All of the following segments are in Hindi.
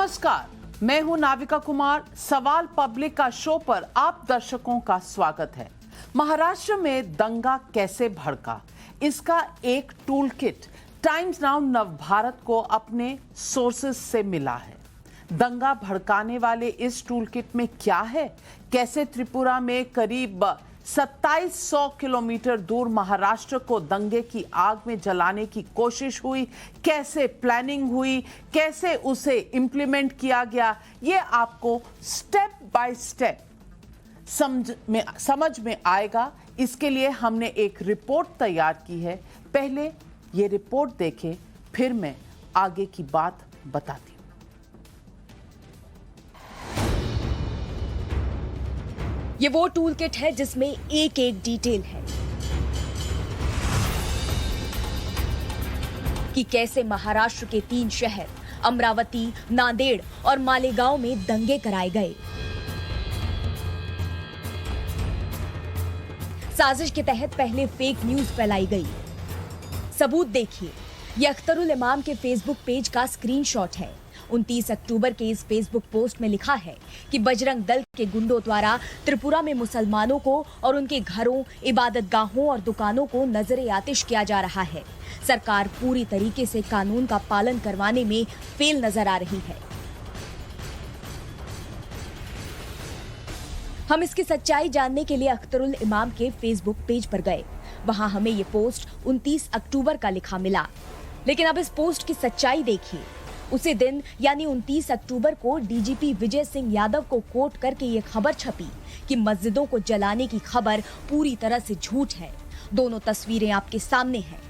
नमस्कार, मैं हूं नाविका कुमार। सवाल पब्लिक का शो पर आप दर्शकों का स्वागत है। महाराष्ट्र में दंगा कैसे भड़का, इसका एक tool kit times now Navbharat को अपने सोर्सेस से मिला है। दंगा भड़काने वाले इस टूल किट में क्या है, कैसे त्रिपुरा में करीब 2700 किलोमीटर दूर महाराष्ट्र को दंगे की आग में जलाने की कोशिश हुई, कैसे प्लानिंग हुई, कैसे उसे इंप्लीमेंट किया गया, ये आपको स्टेप बाय स्टेप समझ में आएगा। इसके लिए हमने एक रिपोर्ट तैयार की है। पहले ये रिपोर्ट देखें, फिर मैं आगे की बात बताती हूँ। ये वो टूल किट है जिसमें एक एक डिटेल है कि कैसे महाराष्ट्र के 3 शहर अमरावती, नांदेड़ और मालेगांव में दंगे कराए गए। साजिश के तहत पहले फेक न्यूज फैलाई गई। सबूत देखिए, यह अख्तरुल इमाम के फेसबुक पेज का स्क्रीनशॉट है। 29 अक्टूबर के इस फेसबुक पोस्ट में लिखा है कि बजरंग दल के गुंडों द्वारा त्रिपुरा में मुसलमानों को और उनके घरों, इबादतगाहों और दुकानों को नजरे आतिश किया जा रहा है। सरकार पूरी तरीके से कानून का पालन करवाने में फेल नजर आ रही है। हम इसकी सच्चाई जानने के लिए अख्तरुल इमाम के फेसबुक पेज पर गए। वहां हमें ये पोस्ट 29 अक्टूबर का लिखा मिला। लेकिन अब इस पोस्ट की सच्चाई देखिए। उसी दिन यानी 29 अक्टूबर को डीजीपी विजय सिंह यादव को कोट करके ये खबर छपी कि मस्जिदों को जलाने की खबर पूरी तरह से झूठ है। दोनों तस्वीरें आपके सामने हैं।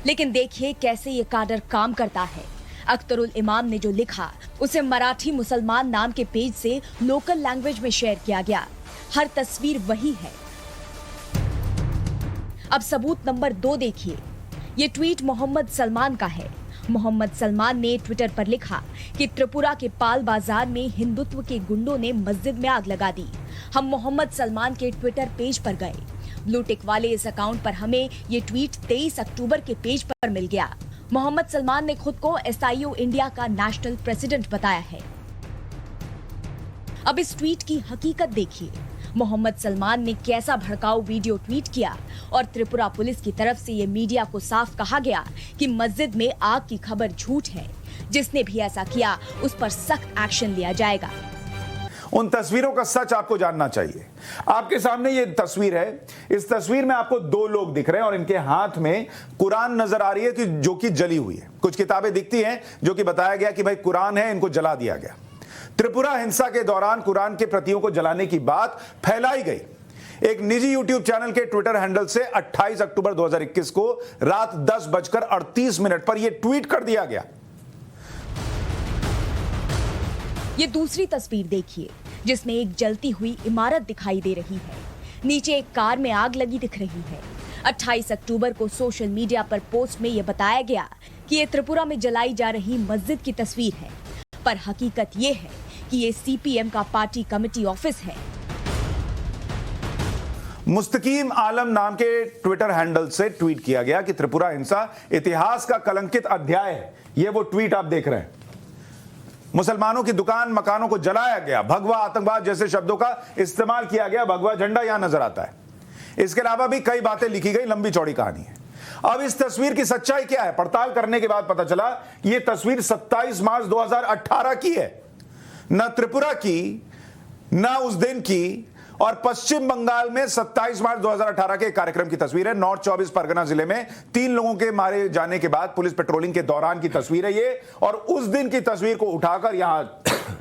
लेकिन देखिए कैसे ये काडर काम करता है। अख्तरुल इमाम ने जो लिखा उसे मराठी मुसलमान नाम के पेज से लोकल लैंग्वेज में शेयर किया गया। हर तस्वीर वही है। अब सबूत नंबर 2 देखिए। ये ट्वीट मोहम्मद सलमान का है। मोहम्मद सलमान ने ट्विटर पर लिखा कि त्रिपुरा के पाल बाजार में हिंदुत्व के गुंडों ने मस्जिद में आग लगा दी। हम मोहम्मद सलमान के ट्विटर पेज पर गए। ब्लू टिक वाले इस अकाउंट पर हमें ये ट्वीट 23 अक्टूबर के पेज पर मिल गया। मोहम्मद सलमान ने खुद को SIO इंडिया का नेशनल प्रेसिडेंट बताया है। अब इस ट्वीट की हकीकत देखिए। मोहम्मद सलमान ने कैसा भड़काऊ वीडियो ट्वीट किया और त्रिपुरा पुलिस की तरफ से ये मीडिया को साफ कहा गया कि मस्जिद में आग की खबर झूठ है। जिसने भी ऐसा किया उस पर सख्त एक्शन लिया जाएगा। उन तस्वीरों का सच आपको जानना चाहिए। आपके सामने ये तस्वीर है। इस तस्वीर में आपको 2 लोग दिख रहे हैं और इनके हाथ में कुरान नजर आ रही है कि जो कि जली हुई है। कुछ किताबें दिखती हैं जो कि बताया गया कि भाई कुरान है, इनको जला दिया गया। त्रिपुरा हिंसा के दौरान कुरान के प्रतियों को जलाने की बात फैलाई गई। एक निजी यूट्यूब चैनल के ट्विटर हैंडल से 28 अक्टूबर 2021 को रात 10:38 पर यह ट्वीट कर दिया गया। ये दूसरी तस्वीर देखिए जिसमें एक जलती हुई इमारत दिखाई दे रही है। नीचे एक कार में आग लगी दिख रही है। 28 अक्टूबर को सोशल मीडिया पर पोस्ट में यह बताया गया कि ये त्रिपुरा में जलाई जा रही मस्जिद की तस्वीर है, पर हकीकत ये है कि ये CPM का पार्टी कमेटी ऑफिस है। मुस्तकीम आलम नाम के ट्विटर हैंडल से ट्वीट किया गया कि त्रिपुरा हिंसा इतिहास का कलंकित अध्याय है। ये वो ट्वीट आप देख रहे हैं। मुसलमानों की दुकान, मकानों को जलाया गया, भगवा आतंकवाद जैसे शब्दों का इस्तेमाल किया गया। भगवा झंडा यहां नजर आता है। इसके अलावा भी कई बातें लिखी गई। लंबी चौड़ी कहानी है। अब इस तस्वीर की सच्चाई क्या है? पड़ताल करने के बाद पता चला यह तस्वीर 27 मार्च 2018 की है। न त्रिपुरा की, न उस दिन की, और पश्चिम बंगाल में 27 मार्च 2018 के कार्यक्रम की तस्वीर है। नॉर्थ 24 परगना जिले में 3 लोगों के मारे जाने के बाद पुलिस पेट्रोलिंग के दौरान की तस्वीर है ये। और उस दिन की तस्वीर को उठाकर यहां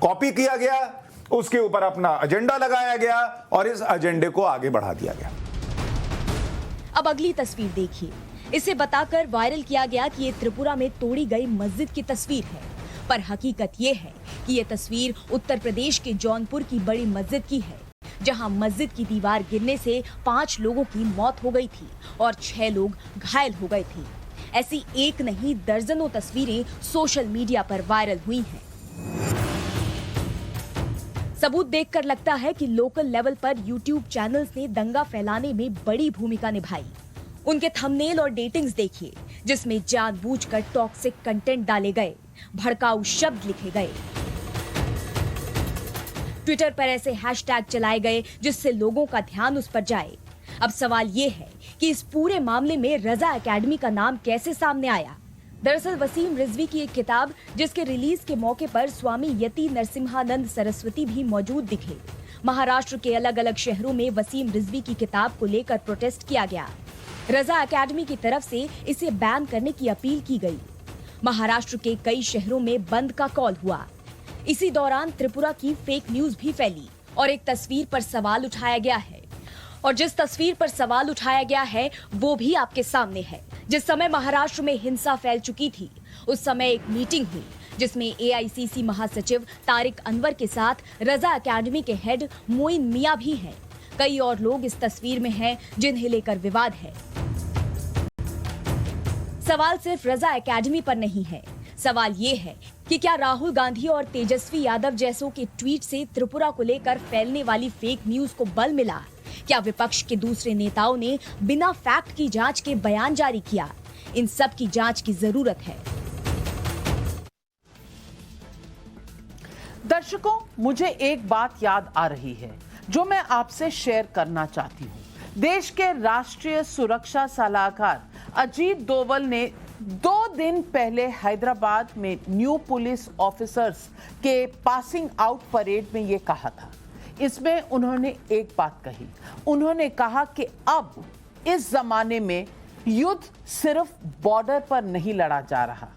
कॉपी किया गया, उसके ऊपर अपना एजेंडा लगाया गया और इस एजेंडे को आगे बढ़ा दिया गया। अब अगली तस्वीर देखिए। इसे बताकर वायरल किया गया कि ये त्रिपुरा में तोड़ी गई मस्जिद की तस्वीर है, पर हकीकत ये है कि ये तस्वीर उत्तर प्रदेश के जौनपुर की बड़ी मस्जिद की है, जहां मस्जिद की दीवार गिरने से 5 लोगों की मौत हो गई थी और 6 लोग घायल हो गए थे। ऐसी एक नहीं दर्जनों तस्वीरें सोशल मीडिया पर वायरल हुई हैं। सबूत देखकर लगता है कि लोकल लेवल पर यूट्यूब चैनल्स ने दंगा फैलाने में बड़ी भूमिका निभाई। उनके थंबनेल और डेटिंग्स देखिए जिसमें जानबूझकर टॉक्सिक कंटेंट डाले गए। भड़काऊ शब्द लिखे गए। ट्विटर पर ऐसे हैशटैग चलाए गए जिससे लोगों का ध्यान उस पर जाए। अब सवाल ये है कि इस पूरे मामले में रजा एकेडमी का नाम कैसे सामने आया। दरअसल वसीम रिजवी की एक किताब, जिसके रिलीज के मौके पर स्वामी यति नरसिम्हानंद सरस्वती भी मौजूद दिखे। महाराष्ट्र के अलग अलग शहरों में वसीम रिजवी की किताब को लेकर प्रोटेस्ट किया गया। रजा एकेडमी की तरफ से इसे बैन करने की अपील की गई। महाराष्ट्र के कई शहरों में बंद का कॉल हुआ। इसी दौरान त्रिपुरा की फेक न्यूज भी फैली और एक तस्वीर पर सवाल उठाया गया है। और जिस तस्वीर पर सवाल उठाया गया है वो भी आपके सामने है। जिस समय महाराष्ट्र में हिंसा फैल चुकी थी, उस समय एक मीटिंग हुई जिसमें एआईसीसी महासचिव तारिक अनवर के साथ रजा एकेडमी के हेड मोइन मियां भी हैं। कई और लोग इस तस्वीर में हैं जिन्हें लेकर विवाद है। सवाल सिर्फ रजा एकेडमी पर नहीं है। सवाल ये है कि क्या राहुल गांधी और तेजस्वी यादव जैसों के ट्वीट से त्रिपुरा को लेकर फैलने वाली फेक न्यूज को बल मिला? क्या विपक्ष के दूसरे नेताओं ने बिना फैक्ट की जांच के बयान जारी किया? इन सब की जांच की जरूरत है। दर्शकों, मुझे एक बात याद आ रही है जो मैं आपसे शेयर करना चाहती हूं। देश के राष्ट्रीय सुरक्षा सलाहकार अजीत डोवल ने 2 दिन पहले हैदराबाद में न्यू पुलिस ऑफिसर्स के पासिंग आउट परेड में ये कहा था। इसमें उन्होंने एक बात कही। उन्होंने कहा कि अब इस जमाने में युद्ध सिर्फ बॉर्डर पर नहीं लड़ा जा रहा,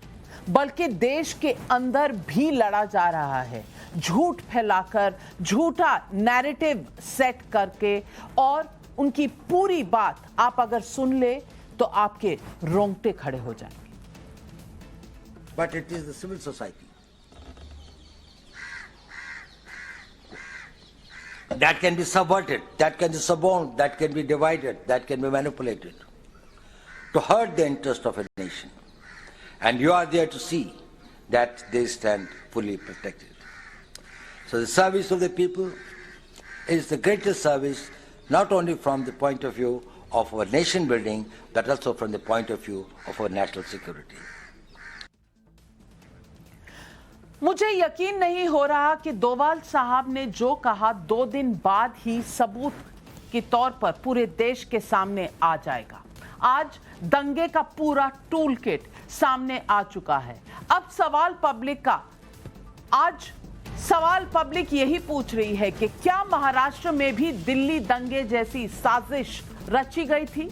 बल्कि देश के अंदर भी लड़ा जा रहा है। झूठ फैलाकर, झूठा नैरेटिव सेट करके, और उनकी पूरी बात आप अगर सुन ले तो आपके रोंगटे खड़े हो जाएंगे। But it is the civil society that can be subverted, that can be suborned, that can be divided, that can be manipulated to hurt the interest of a nation. And you are there to see that they stand fully protected. So the service of the people is the greatest service, not only from the point of view of our nation building, but also from the point of view of our national security. मुझे यकीन नहीं हो रहा कि डोवाल साहब ने जो कहा 2 दिन बाद ही सबूत के तौर पर पूरे देश के सामने आ जाएगा। आज दंगे का पूरा टूल किट सामने आ चुका है। अब सवाल पब्लिक यही पूछ रही है कि क्या महाराष्ट्र में भी दिल्ली दंगे जैसी साजिश रची गई थी?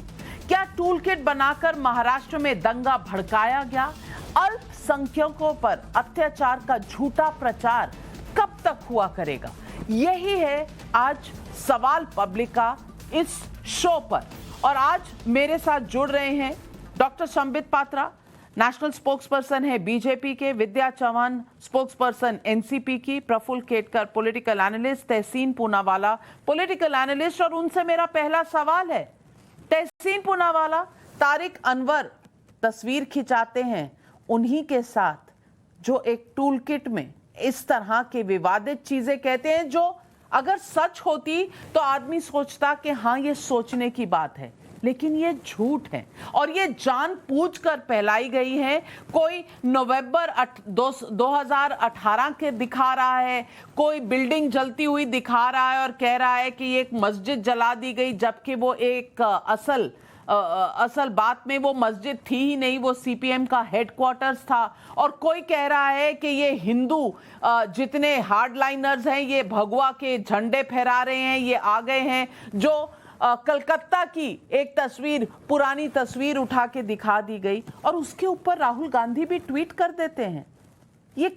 क्या टूल किट बनाकर महाराष्ट्र में दंगा भड़काया गया? अल्पसंख्यकों पर अत्याचार का झूठा प्रचार कब तक हुआ करेगा? यही है आज सवाल पब्लिक का इस शो पर। और आज मेरे साथ जुड़ रहे हैं doctor Sambit Patra, national spokesperson है बीजेपी के, विद्या चौहान स्पोक्सपर्सन एनसीपी की, प्रफुल्ल केटकर पॉलिटिकल एनालिस्ट, तहसीन पूनावाला पॉलिटिकल एनालिस्ट। और उनसे मेरा पहला सवाल है, तहसीन पूनावाला, तारिक अनवर तस्वीर खिंचाते हैं उन्हीं के साथ जो एक टूल किट में इस तरह के विवादित चीजें कहते हैं, जो अगर सच होती तो आदमी सोचता कि हाँ ये सोचने की बात है, लेकिन ये झूठ है और ये जानबूझकर फैलाई गई है। कोई नवंबर 2018 के दिखा रहा है, कोई बिल्डिंग जलती हुई दिखा रहा है और कह रहा है कि ये एक मस्जिद जला दी गई, जबकि वो एक असल बात में वो मस्जिद थी ही नहीं, वो सीपीएम का हेडक्वार्टर्स था। और कोई कह रहा है कि ये हिंदू जितने हार्डलाइनर्स हैं ये भगवा के झंडे फहरा रहे हैं, ये आ गए हैं। जो कलकत्ता की एक तस्वीर, पुरानी तस्वीर उठा के दिखा दी गई और उसके ऊपर राहुल गांधी भी ट्वीट कर देते हैं। ये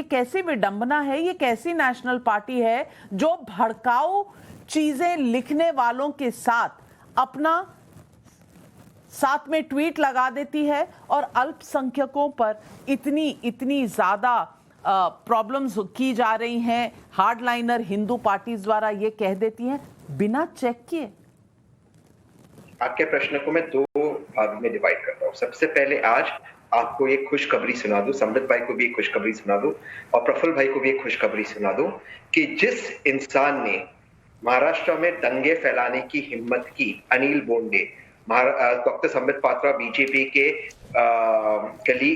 कैसी विडंबना है? ये कैसी नेशनल पार्टी है जो भड़काऊ चीजें लिखने वालों के साथ अपना साथ में ट्वीट लगा देती है और अल्पसंख्यकों पर इतनी ज्यादा प्रॉब्लम्स की जा रही हैं, हार्डलाइनर हिंदू पार्टीज द्वारा ये कह देती हैं बिना चेक किए। आपके प्रश्न को मैं 2 भाग में डिवाइड करता हूँ। सबसे पहले आज आपको एक खुशखबरी सुना दूं, संबित भाई को भी एक खुशखबरी सुना दूं और प्रफुल्ल भाई को भी एक खुशखबरी सुना दूं कि जिस इंसान ने महाराष्ट्र में दंगे फैलाने की हिम्मत की, अनिल बोंडे, डॉक्टर संबित पात्रा बीजेपी के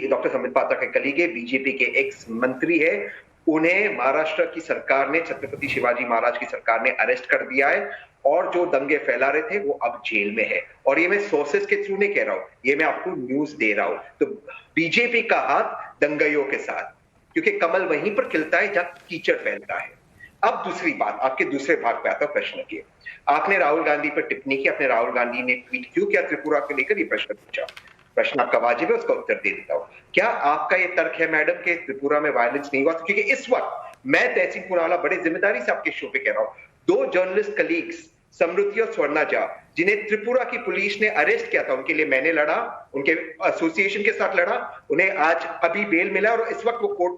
डॉक्टर संबित पात्रा के कलीग है, बीजेपी के एक्स मंत्री है, उन्हें महाराष्ट्र की सरकार ने, छत्रपति शिवाजी महाराज की सरकार ने अरेस्ट कर दिया है और जो दंगे फैला रहे थे वो अब जेल में है। और ये मैं सोर्सेस के थ्रू नहीं कह रहा हूं, ये मैं आपको न्यूज दे रहा हूं। तो बीजेपी का हाथ दंगाइयों के साथ, क्योंकि कमल वहीं पर खिलता है जहां कीचड़ फैलता है। अब दूसरी बात, आपके दूसरे भाग पे आता प्रश्न की। आपने राहुल गांधी पर टिप्पणी की, आपने राहुल गांधी ने ट्वीट क्यों किया त्रिपुरा को लेकर, ये प्रश्न पूछा। प्रश्न आपका वाजिब है, उसका उत्तर दे देता हूं। क्या आपका ये तर्क है मैडम कि त्रिपुरा में वायलेंस नहीं हुआ? क्योंकि इस वक्त मैं तहसीन पूनावाला बड़े जिम्मेदारी से आपके शो पे कह रहा हूं, 2 जर्नलिस्ट कलीग्स समृद्धि और स्वर्णा झा, जिन्हें त्रिपुरा की पुलिस ने अरेस्ट किया था, उनके लिए मैंने लड़ा, उनके एसोसिएशन के साथ लड़ा, उन्हें आज अभी बेल मिला और इस वक्त वो कोर्ट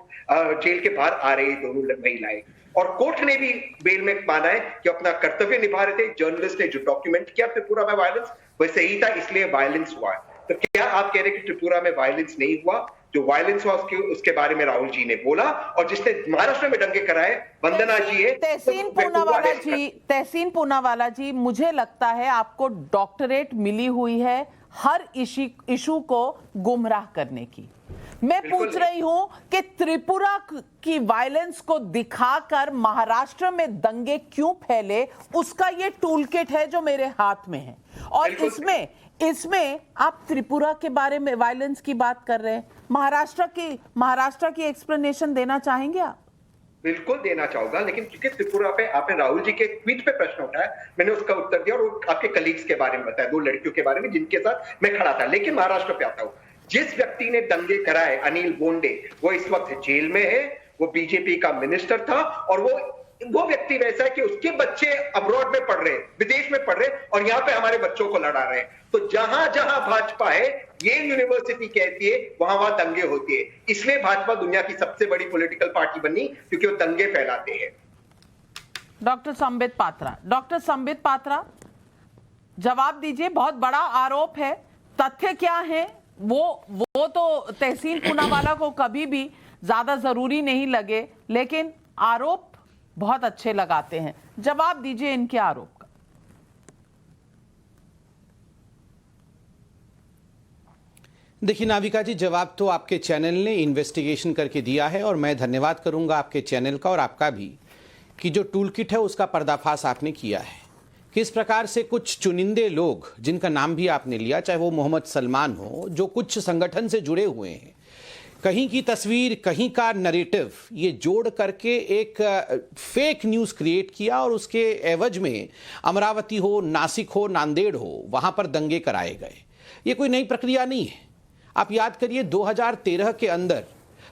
जेल के बाहर आ रही दोनों महिलाएं, और कोर्ट ने भी बेल में माना है कि अपना कर्तव्य निभा रहे थे। जर्नलिस्ट ने जो डॉक्यूमेंट किया त्रिपुरा में वायलेंस, वह सही था, इसलिए वायलेंस हुआ। तो क्या आप कह रहे हैं कि त्रिपुरा में वायलेंस नहीं हुआ? जो वायलेंस हुआ उसके बारे में राहुल जी ने बोला, और जिसने महाराष्ट्र में दंगे कराए वंदना जी है। तहसीन पूनावाला जी, मुझे लगता है आपको डॉक्टरेट मिली हुई है हर इशू को गुमराह करने की। मैं पूछ रही हूं कि त्रिपुरा की वायलेंस को दिखाकर महाराष्ट्र में दंगे क्यों फैले, उसका ये टूलकिट है जो मेरे हाथ में है। और इसमें आप त्रिपुरा के बारे में वायलेंस की बात कर रहे हैं, महाराष्ट्र की एक्सप्लेनेशन देना चाहेंगे आप? बिल्कुल देना चाहूंगा, लेकिन क्योंकि त्रिपुरा पे आपने राहुल जी के ट्वीट पे प्रश्न उठाया, मैंने उसका उत्तर दिया और आपके कलीग्स के बारे में बताया, 2 लड़कियों के बारे में जिनके साथ मैं खड़ा था। लेकिन महाराष्ट्र पे आता हूं, जिस व्यक्ति ने दंगे कराए, अनिल बोंडे, वो इस वक्त जेल में है, वो बीजेपी का मिनिस्टर था, और वो व्यक्ति वैसा है कि उसके बच्चे अब्रॉड में पढ़ रहे, विदेश में पढ़ रहे, और यहाँ पे हमारे बच्चों को लड़ा रहे हैं। तो जहां जहां भाजपा है, ये यूनिवर्सिटी कहती है, वहां वहां दंगे होते हैं। इसलिए भाजपा दुनिया की सबसे बड़ी पॉलिटिकल पार्टी बनी, क्योंकि वो दंगे फैलाते हैं। डॉक्टर संबित पात्रा, जवाब दीजिए। बहुत बड़ा आरोप है, तथ्य क्या है वो तो तहसीन पूनावाला को कभी भी ज्यादा जरूरी नहीं लगे, लेकिन आरोप बहुत अच्छे लगाते हैं। जवाब दीजिए इनके आरोप का। देखिए नाविका जी, जवाब तो आपके चैनल ने इन्वेस्टिगेशन करके दिया है, और मैं धन्यवाद करूंगा आपके चैनल का और आपका भी कि जो टूल किट है उसका पर्दाफाश आपने किया है। किस प्रकार से कुछ चुनिंदे लोग, जिनका नाम भी आपने लिया, चाहे वो मोहम्मद सलमान हो, जो कुछ संगठन से जुड़े हुए हैं, कहीं की तस्वीर, कहीं का नरेटिव, ये जोड़ करके एक फेक न्यूज़ क्रिएट किया, और उसके एवज में अमरावती हो, नासिक हो, नांदेड़ हो, वहाँ पर दंगे कराए गए। ये कोई नई प्रक्रिया नहीं है। आप याद करिए 2013 के अंदर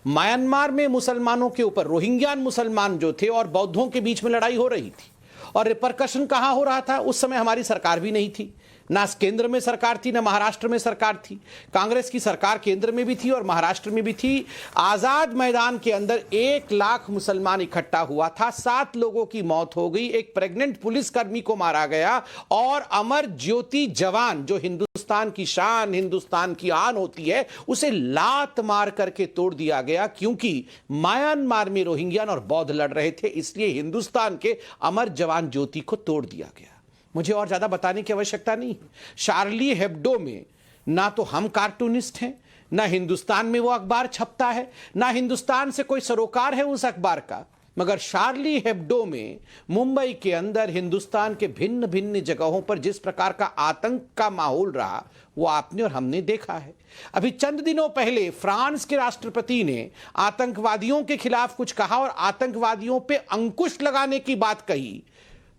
म्यांमार में मुसलमानों के ऊपर, रोहिंग्यान मुसलमान जो थे और बौद्धों के बीच में लड़ाई हो रही थी, और रिपरकशन कहाँ हो रहा था? उस समय हमारी सरकार भी नहीं थी, ना केंद्र में सरकार थी, ना महाराष्ट्र में सरकार थी। कांग्रेस की सरकार केंद्र में भी थी और महाराष्ट्र में भी थी। आजाद मैदान के अंदर 1 लाख मुसलमान इकट्ठा हुआ था, 7 लोगों की मौत हो गई, एक प्रेग्नेंट पुलिसकर्मी को मारा गया, और अमर ज्योति जवान, जो हिंदुस्तान की शान, हिंदुस्तान की आन होती है, उसे लात मार करके तोड़ दिया गया, क्योंकि म्यांमार में रोहिंग्यान और बौद्ध लड़ रहे थे, इसलिए हिंदुस्तान के अमर जवान ज्योति को तोड़ दिया गया। मुझे और ज्यादा बताने की आवश्यकता नहीं। शार्ली हेब्डो में ना तो हम कार्टूनिस्ट हैं, ना हिंदुस्तान में वो अखबार छपता है, ना हिंदुस्तान से कोई सरोकार है उस अखबार का, मगर शार्ली हेब्डो में मुंबई के अंदर हिंदुस्तान के भिन्न भिन्न जगहों पर जिस प्रकार का आतंक का माहौल रहा, वो आपने और हमने देखा है। अभी चंद दिनों पहले फ्रांस के राष्ट्रपति ने आतंकवादियों के खिलाफ कुछ कहा और आतंकवादियों पे अंकुश लगाने की बात कही,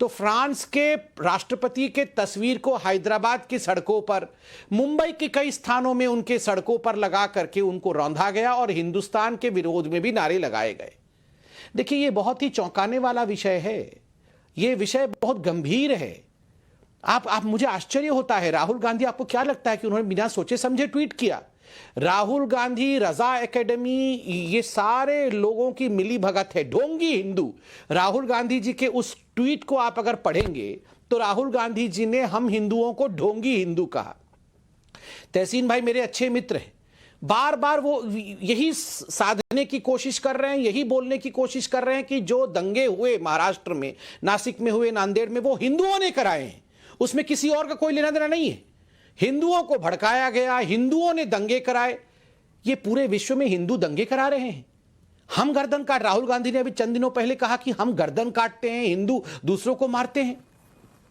तो फ्रांस के राष्ट्रपति के तस्वीर को हैदराबाद की सड़कों पर, मुंबई के कई स्थानों में उनके सड़कों पर लगा करके उनको रौंदा गया और हिंदुस्तान के विरोध में भी नारे लगाए गए। देखिए, ये बहुत ही चौंकाने वाला विषय है, ये विषय बहुत गंभीर है। आप मुझे आश्चर्य होता है, राहुल गांधी, आपको क्या लगता है कि उन्होंने बिना सोचे समझे ट्वीट किया? राहुल गांधी, रजा एकेडमी, ये सारे लोगों की मिली भगत है, ढोंगी हिंदू। राहुल गांधी जी के उस ट्वीट को आप अगर पढ़ेंगे तो राहुल गांधी जी ने हम हिंदुओं को ढोंगी हिंदू कहा। तहसीन भाई मेरे अच्छे मित्र हैं, बार बार वो यही साधने की कोशिश कर रहे हैं, यही बोलने की कोशिश कर रहे हैं कि जो दंगे हुए महाराष्ट्र में, नासिक में हुए, नांदेड़ में, वो हिंदुओं ने कराए हैं, उसमें किसी और का कोई लेना देना नहीं है। हिंदुओं को भड़काया गया, हिंदुओं ने दंगे कराए। ये पूरे विश्व में हिंदू दंगे करा रहे हैं। हम गर्दन काट, राहुल गांधी ने अभी चंद दिनों पहले कहा कि हम गर्दन काटते हैं, हिंदू दूसरों को मारते हैं।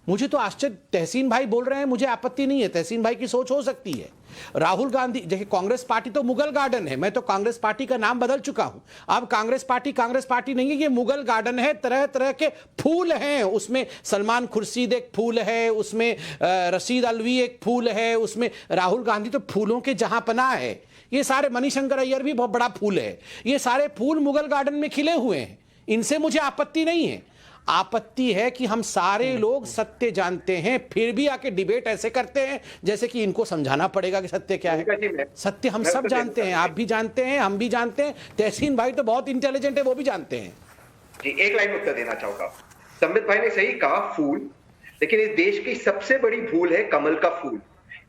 मुझे तो आश्चर्य, तहसीन भाई बोल रहे हैं, मुझे आपत्ति नहीं है, तहसीन भाई की सोच हो सकती है। राहुल गांधी, देखिए कांग्रेस पार्टी तो मुगल गार्डन है, मैं तो कांग्रेस पार्टी का नाम बदल चुका हूं। अब कांग्रेस पार्टी नहीं है, ये मुगल गार्डन है, तरह तरह के फूल हैं उसमें। सलमान खुर्शीद एक फूल है उसमें, रशीद अलवी एक फूल है उसमें, राहुल गांधी तो फूलों के जहां पनाह है। ये सारे, मणिशंकर अय्यर भी बहुत बड़ा फूल है। ये सारे फूल मुगल गार्डन में खिले हुए हैं, इनसे मुझे आपत्ति नहीं है। आपत्ति है कि हम सारे लोग सत्य जानते हैं, फिर भी आके डिबेट ऐसे करते हैं जैसे कि इनको समझाना पड़ेगा कि सत्य क्या है। सत्य हम सब जानते हैं, आप भी जानते हैं, हम भी जानते हैं, तहसीन भाई तो बहुत इंटेलिजेंट है, वो भी जानते हैं। जी, एक लाइन उत्तर देना चाहूंगा। संबित भाई ने सही कहा, फूल, लेकिन इस देश की सबसे बड़ी भूल है कमल का फूल।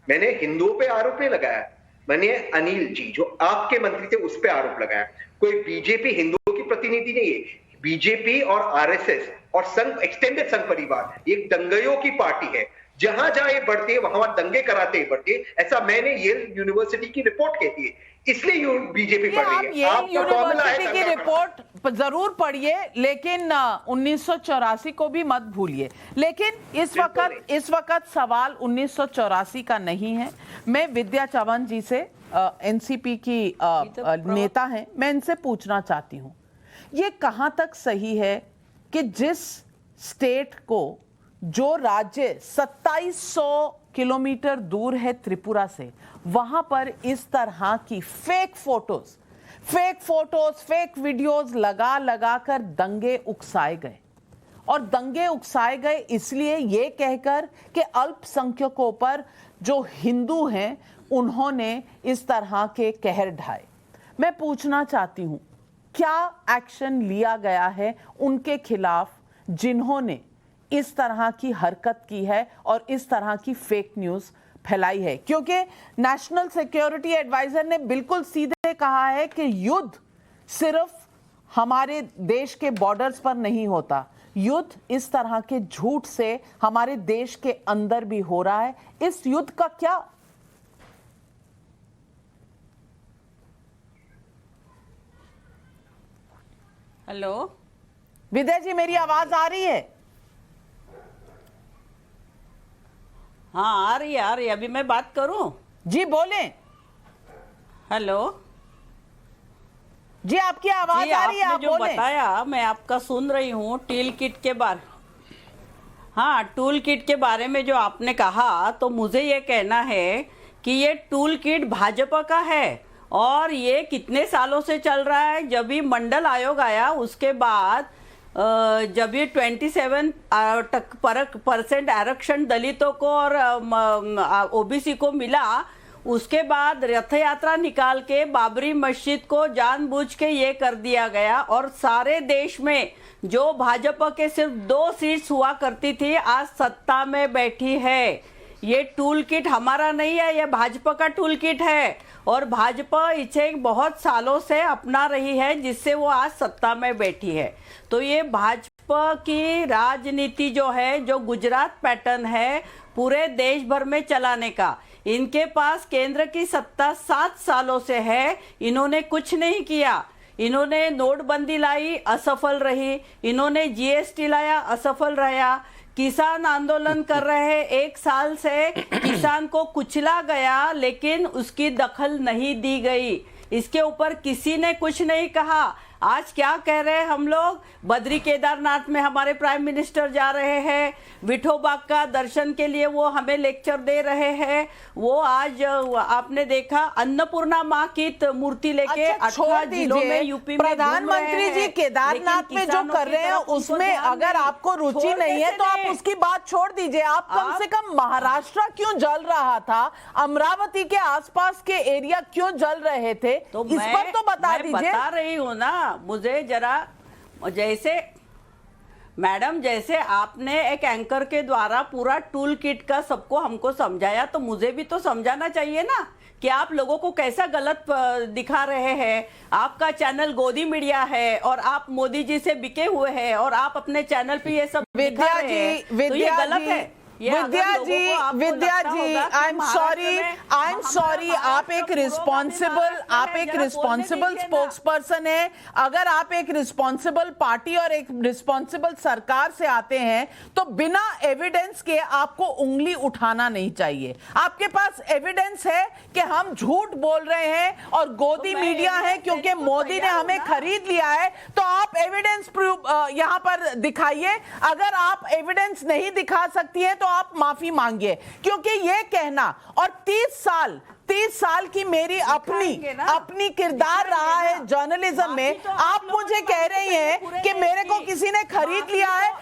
मैंने हिंदुओं पे आरोप नहीं लगाया, मैंने अनिल जी जो आपके मंत्री थे उस पे आरोप लगाया। कोई बीजेपी हिंदुओं की प्रतिनिधि नहीं है। बीजेपी और आरएसएस और संघ, एक्सटेंडेड संघ परिवार, ये दंगइयों की पार्टी है। जहां जहां ये बढ़ते हैं वहां दंगे कराते ही बढ़ते हैं। ऐसा मैंने येल यूनिवर्सिटी की रिपोर्ट कहती है, इसलिए बीजेपी बढ़ रही है। आप येल यूनिवर्सिटी की रिपोर्ट जरूर पढ़िए, लेकिन 1984 को भी मत भूलिए। लेकिन इस वक्त सवाल 1984 का नहीं है। मैं विद्या चवन जी से, एनसीपी की नेता हैं, मैं इनसे पूछना चाहती हूँ, ये कहां तक सही है कि जिस स्टेट को, जो राज्य 2700 किलोमीटर दूर है त्रिपुरा से, वहां पर इस तरह की फेक फोटोज, फेक वीडियोस लगा कर दंगे उकसाए गए। और दंगे उकसाए गए इसलिए ये कहकर कि अल्पसंख्यकों पर जो हिंदू हैं उन्होंने इस तरह के कहर ढाए। मैं पूछना चाहती हूं, क्या एक्शन लिया गया है उनके खिलाफ जिन्होंने इस तरह की हरकत की है और इस तरह की फेक न्यूज़ फैलाई है? क्योंकि नेशनल सिक्योरिटी एडवाइजर ने बिल्कुल सीधे कहा है कि युद्ध सिर्फ हमारे देश के बॉर्डर्स पर नहीं होता, युद्ध इस तरह के झूठ से हमारे देश के अंदर भी हो रहा है। इस युद्ध का क्या? हेलो विद्या जी, मेरी आवाज आ रही है? हाँ, आ रही है। अभी मैं बात करूं? जी बोलें। हेलो जी, आपकी आवाज आ रही है, आप जो बोलें। बताया मैं आपका सुन रही हूँ, टूल किट के बारे, हाँ, टूल किट के बारे में जो आपने कहा, तो मुझे ये कहना है कि ये टूल किट भाजपा का है और ये कितने सालों से चल रहा है। जब भी मंडल आयोग आया उसके बाद, जब ये 27% आरक्षण दलितों को और ओबीसी को मिला, उसके बाद रथ यात्रा निकाल के बाबरी मस्जिद को जानबूझ के ये कर दिया गया। और सारे देश में जो भाजपा के सिर्फ 2 सीट्स हुआ करती थी, आज सत्ता में बैठी है। ये टूल किट हमारा नहीं है, ये भाजपा का टूल किट है और भाजपा इसे बहुत सालों से अपना रही है, जिससे वो आज सत्ता में बैठी है। तो ये भाजपा की राजनीति जो है, जो गुजरात पैटर्न है पूरे देश भर में चलाने का, इनके पास केंद्र की सत्ता 7 सालों से है, इन्होंने कुछ नहीं किया। इन्होंने नोटबंदी लाई, असफल रही। इन्होंने जीएसटी लाया, असफल रहा। किसान आंदोलन कर रहे 1 साल से, किसान को कुचला गया लेकिन उसकी दखल नहीं दी गई। इसके ऊपर किसी ने कुछ नहीं कहा। आज क्या कह रहे हैं हम लोग? बद्री केदारनाथ में हमारे प्राइम मिनिस्टर जा रहे हैं, विठोबा का दर्शन के लिए वो हमें लेक्चर दे रहे हैं। वो आज आपने देखा अन्नपूर्णा माँ की मूर्ति लेके 18 जिलों में यूपी में प्रधानमंत्री जी केदारनाथ में जो कर रहे हैं उसमें अगर आपको रुचि नहीं है तो आप उसकी बात छोड़ दीजिए। आप कम से कम महाराष्ट्र क्यों जल रहा था, अमरावती के आसपास के एरिया क्यों जल रहे थे, तो इस पर तो बता दीजिए। बता रही हूँ ना, मुझे जरा, जैसे मैडम, जैसे आपने एक एंकर के द्वारा पूरा टूल किट का सबको हमको समझाया, तो मुझे भी तो समझाना चाहिए ना कि आप लोगों को कैसा गलत दिखा रहे हैं। आपका चैनल गोदी मीडिया है और आप मोदी जी से बिके हुए हैं और आप अपने चैनल पे ये सब दिखा रहे हैं, तो ये गलत है। ये अगर विद्या लोगों जी, को आपको विद्या लगता जी, होगा कि आई एम महाराष्ट्र सॉरी, में आप एक रिस्पॉन्सिबल स्पोक्सपर्सन है। अगर आप एक रिस्पॉन्सिबल पार्टी और एक रिस्पॉन्सिबल सरकार से आते हैं तो बिना एविडेंस के आपको उंगली उठाना नहीं चाहिए। आपके पास एविडेंस है कि हम झूठ बोल रहे हैं और गोदी मीडिया है क्योंकि मोदी ने हमें खरीद लिया है, तो आप एविडेंस प्रूफ यहां पर दिखाइए। अगर आप एविडेंस नहीं दिखा सकती हैं तो आप माफी मांगिए, क्योंकि ये कहना और 30 साल की मेरी अपनी किरदार रहा है जर्नलिज्म में, आप मुझे कह रही हैं कि मेरे को किसी ने खरीद लिया है।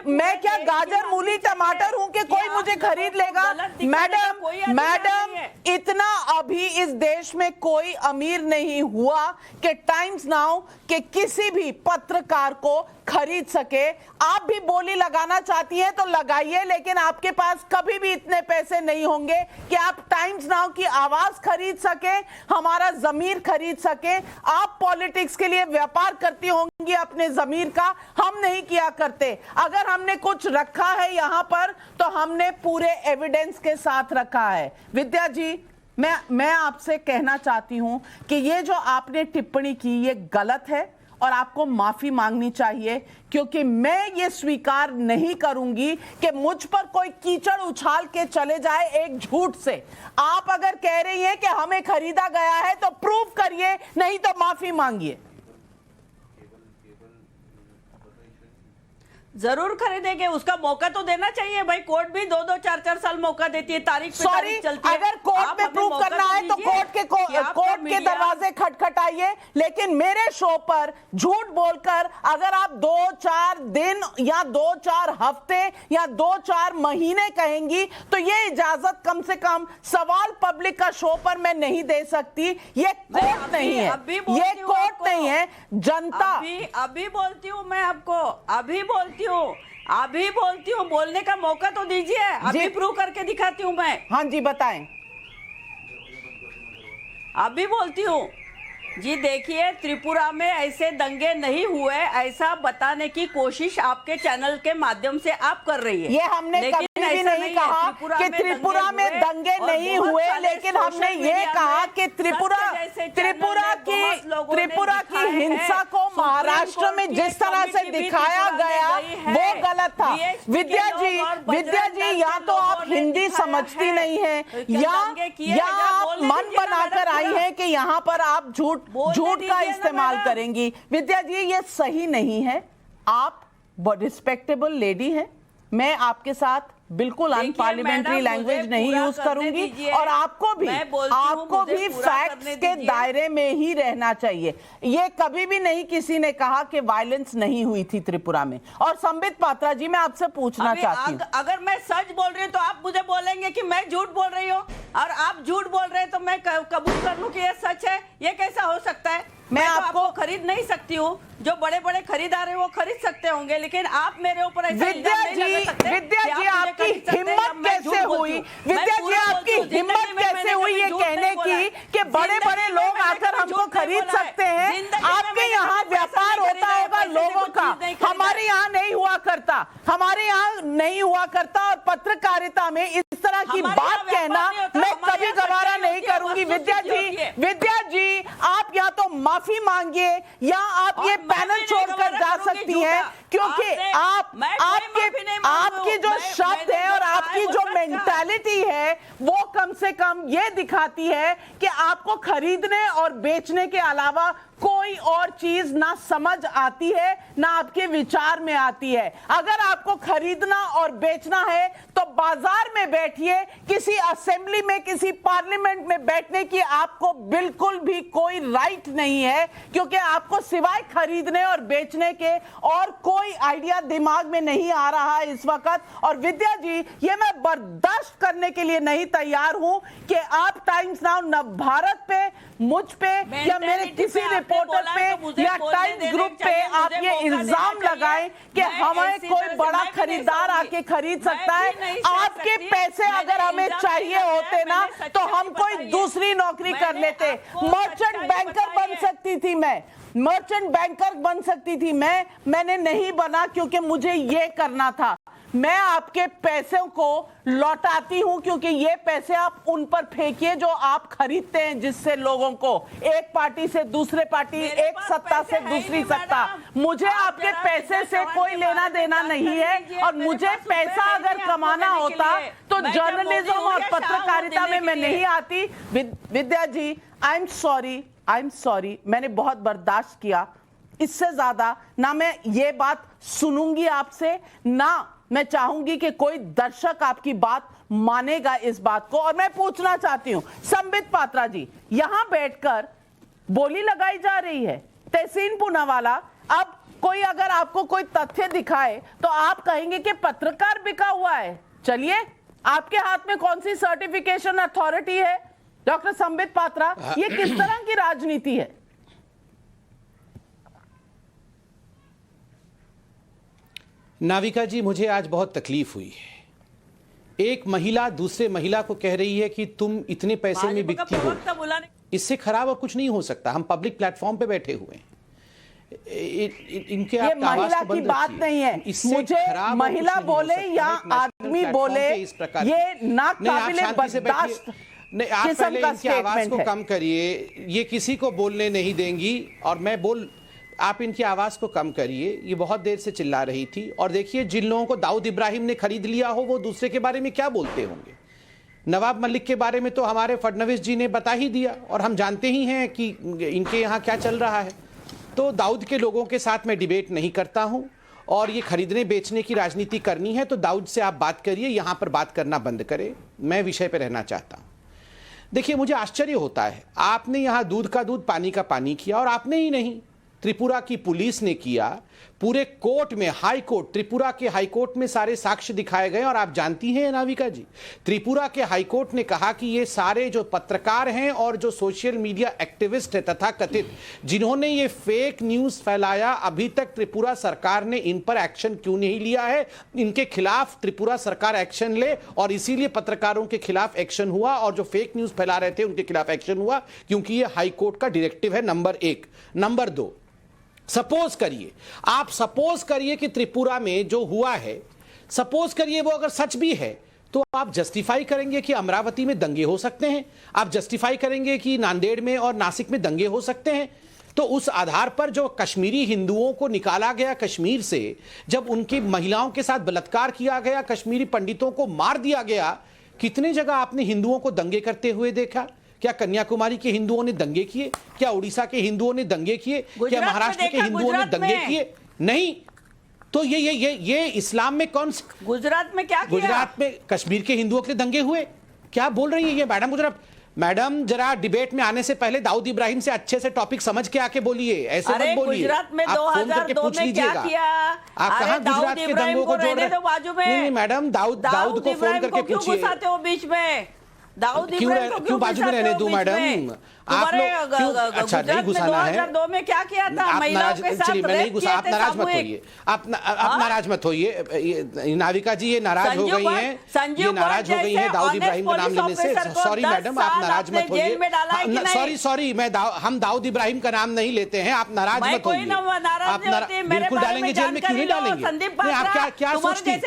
मैं क्या गाजर मूली टमाटर हूं कि कोई मुझे खरीद लेगा? मैडम, इतना अभी इस देश में कोई अमीर नहीं हुआ कि टाइम्स नाउ के किसी भी पत्रकार को खरीद सके। आप भी बोली लगाना चाहती हैं तो लगाइए, लेकिन आपके पास कभी भी इतने पैसे नहीं होंगे कि आप टाइम्स नाउ की आवाज खरीद सके, हमारा जमीर खरीद सके। आप पॉलिटिक्स के लिए व्यापार करती होंगी अपने जमीर का, हम नहीं किया करते। अगर हमने कुछ रखा है यहां पर तो हमने पूरे एविडेंस के साथ रखा है। विद्या जी, मैं आपसे कहना चाहती हूं कि ये जो आपने टिप्पणी की ये गलत है और आपको माफी मांगनी चाहिए, क्योंकि मैं ये स्वीकार नहीं करूंगी कि मुझ पर कोई कीचड़ उछाल के चले जाए एक झूठ से। आप अगर कह रही हैं कि हमें खरीदा गया है तो प्रूव करिए, नहीं तो माफी मांगिए। जरूर खरीदेंगे, उसका मौका तो देना चाहिए भाई। कोर्ट भी 2-2, 4-4 साल मौका देती है, तारीख पे तारीख चलती है। अगर कोर्ट में प्रूव करना है तो कोर्ट के दरवाजे खटखटाइए, लेकिन मेरे शो पर झूठ बोलकर अगर आप 2-4 दिन या 2-4 हफ्ते या 2-4 महीने कहेंगी तो ये इजाजत कम से कम सवाल पब्लिक का शो पर मैं नहीं दे सकती। ये कोर्ट नहीं है, ये कोर्ट नहीं है। जनता अभी बोलती हूँ मैं आपको, अभी बोलती हूँ, बोलने का मौका तो दीजिए। अभी प्रूव करके दिखाती हूँ मैं। हाँ जी, बताएं। अभी बोलती हूँ जी। देखिए, त्रिपुरा में ऐसे दंगे नहीं हुए, ऐसा बताने की कोशिश आपके चैनल के माध्यम से आप कर रही है। ये हमने कभी भी नहीं कहा कि त्रिपुरा में दंगे नहीं हुए, लेकिन हमने ये कहा कि त्रिपुरा की हिंसा को महाराष्ट्र में जिस तरह से दिखाया गया वो गलत था। विद्या जी, या तो आप हिंदी समझती नहीं है या आप मन बनाकर आई हैं कि यहाँ पर आप झूठ का इस्तेमाल करेंगी। विद्या जी, ये सही नहीं है। आप रिस्पेक्टेबल लेडी हैं, मैं आपके साथ बिल्कुल अनपार्लियामेंट्री लैंग्वेज नहीं यूज करूंगी और आपको भी फैक्ट्स के दायरे में ही रहना चाहिए। ये कभी भी नहीं किसी ने कहा कि वायलेंस नहीं हुई थी त्रिपुरा में। और संबित पात्रा जी, मैं आपसे पूछना चाहती हूँ, अगर मैं सच बोल रही हूँ तो आप मुझे बोलेंगे कि मैं झूठ बोल रही हूँ, और आप झूठ बोल रहे हैं तो मैं कबूल कर लूं कि ये सच है? ये कैसा हो सकता है? मैं आपको खरीद नहीं सकती हूँ। जो बड़े बड़े खरीदार हैं वो खरीद सकते होंगे, लेकिन आप मेरे ऊपर ऐसा इल्जाम नहीं लगा सकते। विद्या जी, आपकी हिम्मत कैसे हुई? विद्या जी, आपकी हिम्मत कैसे हुई ये कहने की कि बड़े बड़े लोग आकर हमको खरीद सकते हैं? आपके यहाँ व्यापार होता होगा लोगों का, हमारे यहाँ नहीं हुआ करता। और पत्रकारिता में इस तरह की बात कहना मैं कभी गवारा नहीं करूंगी। विद्या जी, आप या तो माफी मांगिए या आप ये पैनल छोड़कर जा सकती हैं, क्योंकि आपकी जो शब्द है और आपकी जो मेंटालिटी है वो कम से कम ये दिखाती है कि आपको खरीदने और बेचने के अलावा कोई और चीज ना समझ आती है ना आपके विचार में आती है। अगर आपको खरीदना और बेचना है तो बाजार में बैठिए, किसी असेंबली में, किसी पार्लियामेंट में बैठने की आपको बिल्कुल भी कोई राइट नहीं है, क्योंकि आपको सिवाय खरीदने और बेचने के और कोई आइडिया दिमाग में नहीं आ रहा है इस वक्त। और विद्या जी, ये मैं बर्दाश्त करने के लिए नहीं तैयार हूं कि आप टाइम्स नाउ नवभारत पे, मुझ पे या मेरे किसी रिपोर्टर पे या टाइम्स ग्रुप पे आप ये इल्जाम लगाएं कि हमें कोई बड़ा खरीदार आके खरीद सकता है। आपके पैसे अगर हमें चाहिए होते ना तो हम कोई दूसरी नौकरी कर लेते। मर्चेंट बैंकर बन सकती थी मैं, मैंने नहीं बना क्योंकि मुझे ये करना था। मैं आपके पैसों को लौटाती हूं, क्योंकि ये पैसे आप उन पर फेंकिए जो आप खरीदते हैं, जिससे लोगों को एक पार्टी से दूसरे पार्टी, एक सत्ता से दूसरी सत्ता। मुझे आपके पैसे से कोई लेना देना नहीं है, और मुझे पैसा अगर कमाना होता तो जर्नलिज्म और पत्रकारिता में मैं नहीं आती। विद्या जी, आई एम सॉरी, मैंने बहुत बर्दाश्त किया। इससे ज्यादा ना मैं ये बात सुनूंगी आपसे, ना मैं चाहूंगी कि कोई दर्शक आपकी बात मानेगा इस बात को। और मैं पूछना चाहती हूं, संबित पात्रा जी, यहां बैठकर बोली लगाई जा रही है तहसीन पूनावाला। अब कोई अगर आपको कोई तथ्य दिखाए तो आप कहेंगे कि पत्रकार बिका हुआ है। चलिए, आपके हाथ में कौन सी सर्टिफिकेशन अथॉरिटी है डॉक्टर संबित पात्रा? ये किस तरह की राजनीति है? नाविका जी, मुझे आज बहुत तकलीफ हुई है। एक महिला दूसरे महिला को कह रही है कि तुम इतने पैसे में बिकती हो। इससे खराब और कुछ नहीं हो सकता। हम पब्लिक प्लेटफॉर्म पे बैठे हुए हैं। इनके ये महिला की बात नहीं है। मुझे महिला बोले या आदमी बोले, ये नाकाबिले बर्दाश्त नहीं। आप पहले इनकी आवाज को कम करिए, ये किसी को बोलने नहीं देंगी। और आप इनकी आवाज को कम करिए, ये बहुत देर से चिल्ला रही थी। और देखिए, जिन लोगों को दाऊद इब्राहिम ने खरीद लिया हो वो दूसरे के बारे में क्या बोलते होंगे। नवाब मलिक के बारे में तो हमारे फडणवीस जी ने बता ही दिया, और हम जानते ही हैं कि इनके यहाँ क्या चल रहा है। तो दाऊद के लोगों के साथ मैं डिबेट नहीं करता हूं, और ये खरीदने बेचने की राजनीति करनी है तो दाऊद से आप बात करिए, यहां पर बात करना बंद करें। मैं विषय पर रहना चाहता हूं। देखिए, मुझे आश्चर्य होता है, आपने यहां दूध का दूध पानी का पानी किया, और आपने ही नहीं, त्रिपुरा की पुलिस ने किया। पूरे कोर्ट में, हाई कोर्ट, त्रिपुरा के हाई कोर्ट में सारे साक्ष्य दिखाए गए। और आप जानती हैं नाविका जी, त्रिपुरा के हाई कोर्ट ने कहा कि ये सारे जो पत्रकार हैं और जो सोशल मीडिया एक्टिविस्ट है तथा कथित, जिन्होंने ये फेक न्यूज फैलाया, अभी तक त्रिपुरा सरकार ने इन पर एक्शन क्यों नहीं लिया है। इनके खिलाफ त्रिपुरा सरकार एक्शन ले, और इसीलिए पत्रकारों के खिलाफ एक्शन हुआ, और जो फेक न्यूज फैला रहे थे उनके खिलाफ एक्शन हुआ, क्योंकि ये हाई कोर्ट का डायरेक्टिव है, नंबर 1। नंबर 2, सपोज करिए कि त्रिपुरा में जो हुआ है, सपोज करिए वो अगर सच भी है, तो आप जस्टिफाई करेंगे कि अमरावती में दंगे हो सकते हैं, आप जस्टिफाई करेंगे कि नांदेड़ में और नासिक में दंगे हो सकते हैं। तो उस आधार पर जो कश्मीरी हिंदुओं को निकाला गया कश्मीर से, जब उनकी महिलाओं के साथ बलात्कार किया गया, कश्मीरी पंडितों को मार दिया गया, कितने जगह आपने हिंदुओं को दंगे करते हुए देखा? क्या कन्याकुमारी के हिंदुओं ने दंगे किए? क्या उड़ीसा के हिंदुओं ने दंगे किए? क्या महाराष्ट्र के हिंदुओं ने दंगे किए? नहीं। तो ये इस्लाम में कौन? गुजरात में क्या किया? गुजरात में कश्मीर के हिंदुओं के दंगे हुए। क्या बोल रही है ये मैडम? मैडम, जरा डिबेट में आने से पहले दाऊद इब्राहिम से अच्छे से टॉपिक समझ के आके बोलिए, ऐसे मत बोलिए। गुजरात में 2002 में क्या किया? आप कहां गुजरात के दंगों को जोड़ रहे हैं? नहीं मैडम, दाऊद को फोन करके पूछिए। क्यों घुसाते हो बीच में? दाऊद इब्राहिम को क्यों बाजू में रहने दूं मैडम? आप लोग अच्छा नहीं घुसाना है। 2002 में क्या किया था? महिलाओं के साथ मैं नहीं घुसा। आप नाराज मत होइए, आप नाराज मत होइए। नाविका जी ये नाराज हो गई हैं, ये नाराज हो गई हैं दाऊद इब्राहिम का नाम लेने से। सॉरी मैडम, आप नाराज मत होइए। सॉरी, हम दाऊद इब्राहिम का नाम नहीं लेते हैं, आप नाराज मत होइए। आप बिल्कुल डालेंगे जेल में, क्यों नहीं डालेंगे? आप क्या सोचती हैं?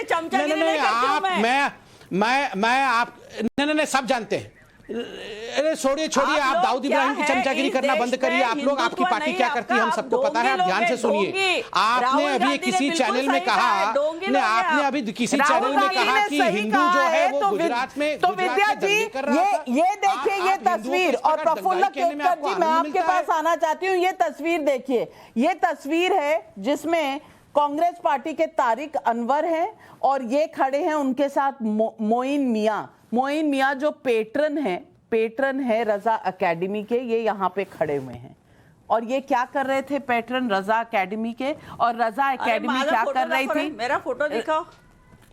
मैं आप नहीं सब जानते हैं। अरे छोड़िए, आप दाऊद इब्राहिम की चमचागिरी करना बंद करिए। आप लोग, आपकी पार्टी क्या करती है हम सबको पता है। आप ध्यान से सुनिए। आपने अभी किसी चैनल में कहा, आपने अभी किसी चैनल में कहा कि हिंदू जो है वो गुजरात में। तो विद्या जी, ये देखिए ये तस्वीर, और प्रफुल्ल केतकर जी, मैं आपके पास आना चाहती हूँ। ये तस्वीर देखिए, ये तस्वीर है जिसमें कांग्रेस पार्टी के तारिक अनवर हैं, और ये खड़े हैं उनके साथ मोइन मियां जो पेट्रन है रजा एकेडमी के। ये यहाँ पे खड़े हुए हैं, और ये क्या कर रहे थे पेट्रन रजा एकेडमी के? और रजा एकेडमी क्या कर रही थी? मेरा फोटो दिखाओ।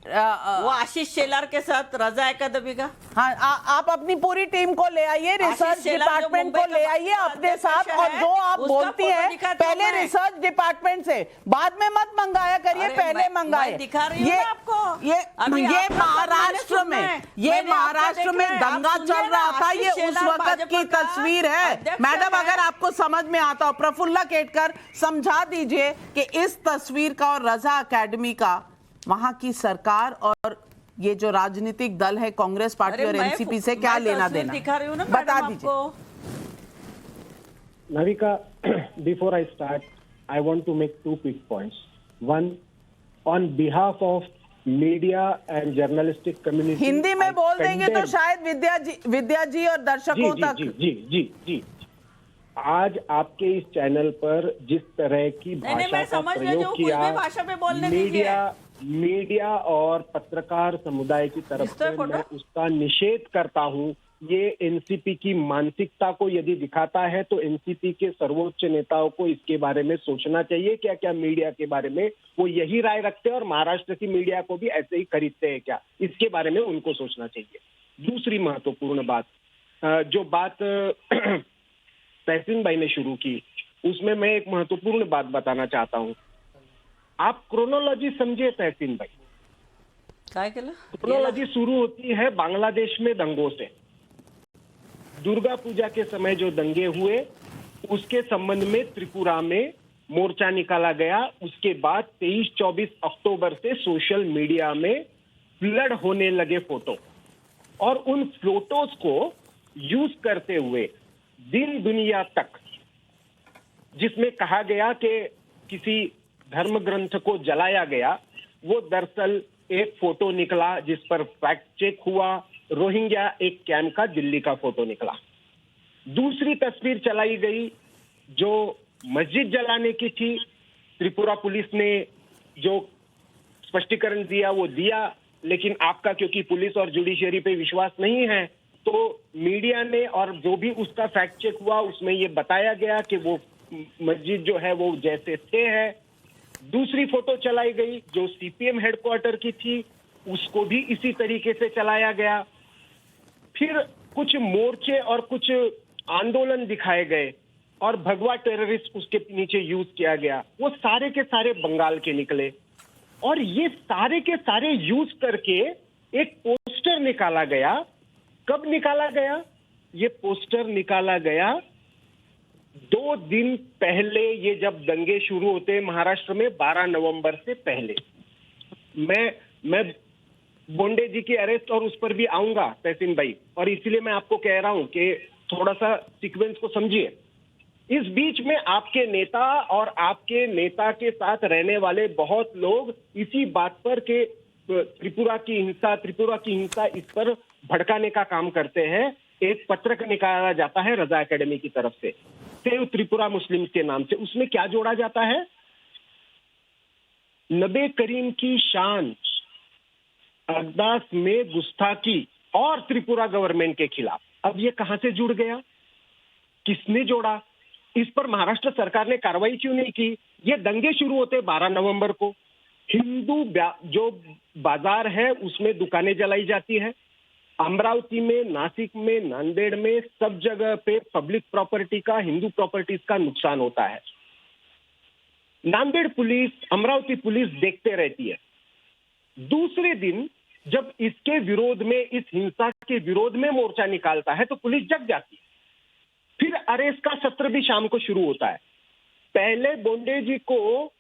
वो आशीष शेलार के साथ रजा एकेडमी का। हाँ, आप अपनी पूरी टीम को ले आइए, रिसर्च डिपार्टमेंट को ले आइए अपने साथ। और जो आप बोलती हैं पहले रिसर्च डिपार्टमेंट से, बाद में मत मंगाया करिए, पहले मंगाए। दिखा रही हूं आपको। ये महाराष्ट्र में दंगा चल रहा था, ये उस वक्त की तस्वीर है। मैडम, अगर आपको समझ में आता हो, प्रफुल्ल केतकर समझा दीजिए कि इस तस्वीर का और रजा एकेडमी का वहां की सरकार और ये जो राजनीतिक दल है कांग्रेस पार्टी अरे और मैं एनसीपी से क्या लेना तस्वीर देना? दिखा रही हूँ ना बता मैडम दीजिए। आपको। Navika, before I start, I want to make 2 quick points. One, on behalf of media and journalistic community, Hindi में I बोल देंगे तो condemn- शायद विद्या जी और दर्शकों तक। जी। आज आपके इस चैनल पर जिस तरह की नहीं, मैं भाषा का समझ रही हूँ, प्रयोग कुछ किया, भी भाषा में बोलने मीडिया और पत्रकार समुदाय की तरफ इस तरह से फोटो? मैं उसका निषेध करता हूँ। ये एनसीपी की मानसिकता को यदि दिखाता है तो एनसीपी के सर्वोच्च नेताओं को इसके बारे में सोचना चाहिए। क्या क्या मीडिया के बारे में वो यही राय रखते हैं और महाराष्ट्र की मीडिया को भी ऐसे ही खरीदते हैं क्या, इसके बारे में उनको सोचना चाहिए। दूसरी महत्वपूर्ण बात, जो बात तहसीन भाई ने शुरू की, उसमें मैं एक महत्वपूर्ण बात बताना चाहता हूँ। आप क्रोनोलॉजी समझिए तहसीन भाई। काय केलं? क्रोनोलॉजी शुरू होती है बांग्लादेश में दंगों से। दुर्गा पूजा के समय जो दंगे हुए उसके संबंध में त्रिपुरा में मोर्चा निकाला गया। उसके बाद 23-24 अक्टूबर से सोशल मीडिया में फ्लड होने लगे फोटो, और उन फोटोज को यूज करते हुए दिन दुनिया तक, जिसमें कहा गया कि किसी धर्म ग्रंथ को जलाया गया, वो दरअसल एक फोटो निकला जिस पर फैक्ट चेक हुआ, रोहिंग्या एक कैंप का दिल्ली का फोटो निकला। दूसरी तस्वीर चलाई गई जो मस्जिद जलाने की थी। त्रिपुरा पुलिस ने जो स्पष्टीकरण दिया वो दिया, लेकिन आपका क्योंकि पुलिस और जुडिशरी पे विश्वास नहीं है तो मीडिया ने, और जो भी उसका फैक्ट चेक हुआ उसमें ये बताया गया कि वो मस्जिद जो है वो जैसे थे है। दूसरी फोटो चलाई गई जो सीपीएम हेडक्वार्टर की थी, उसको भी इसी तरीके से चलाया गया। फिर कुछ मोर्चे और कुछ आंदोलन दिखाए गए और भगवा टेररिस्ट उसके नीचे यूज किया गया। वो सारे के सारे बंगाल के निकले, और ये सारे के सारे यूज करके एक पोस्टर निकाला गया। कब निकाला गया? ये पोस्टर निकाला गया 2 दिन पहले, ये जब दंगे शुरू होते हैं महाराष्ट्र में 12 नवंबर से पहले। मैं बोंडे जी की अरेस्ट और उस पर भी आऊंगा तहसीन भाई, और इसीलिए मैं आपको कह रहा हूं कि थोड़ा सा सीक्वेंस को समझिए। इस बीच में आपके नेता और आपके नेता के साथ रहने वाले बहुत लोग इसी बात पर के त्रिपुरा की हिंसा इस पर भड़काने का काम करते हैं। एक पत्रक निकाला जाता है रजा एकेडमी की तरफ से, सेव त्रिपुरा मुस्लिम के नाम से। उसमें क्या जोड़ा जाता है? नबी करीम की शान, अरदास में गुस्ताखी और त्रिपुरा गवर्नमेंट के खिलाफ। अब ये कहां से जुड़ गया? किसने जोड़ा? इस पर महाराष्ट्र सरकार ने कार्रवाई क्यों नहीं की? ये दंगे शुरू होते 12 नवंबर को। हिंदू जो बाजार है उसमें दुकानें जलाई जाती है। अमरावती में, नासिक में, नांदेड़ में, सब जगह पे पब्लिक प्रॉपर्टी का, हिंदू प्रॉपर्टीज का नुकसान होता है। नांदेड़ पुलिस, अमरावती पुलिस देखते रहती है। दूसरे दिन जब इसके विरोध में, इस हिंसा के विरोध में मोर्चा निकालता है तो पुलिस जग जाती है। फिर अरेस्ट का सत्र भी शाम को शुरू होता है। पहले बोंडे जी को,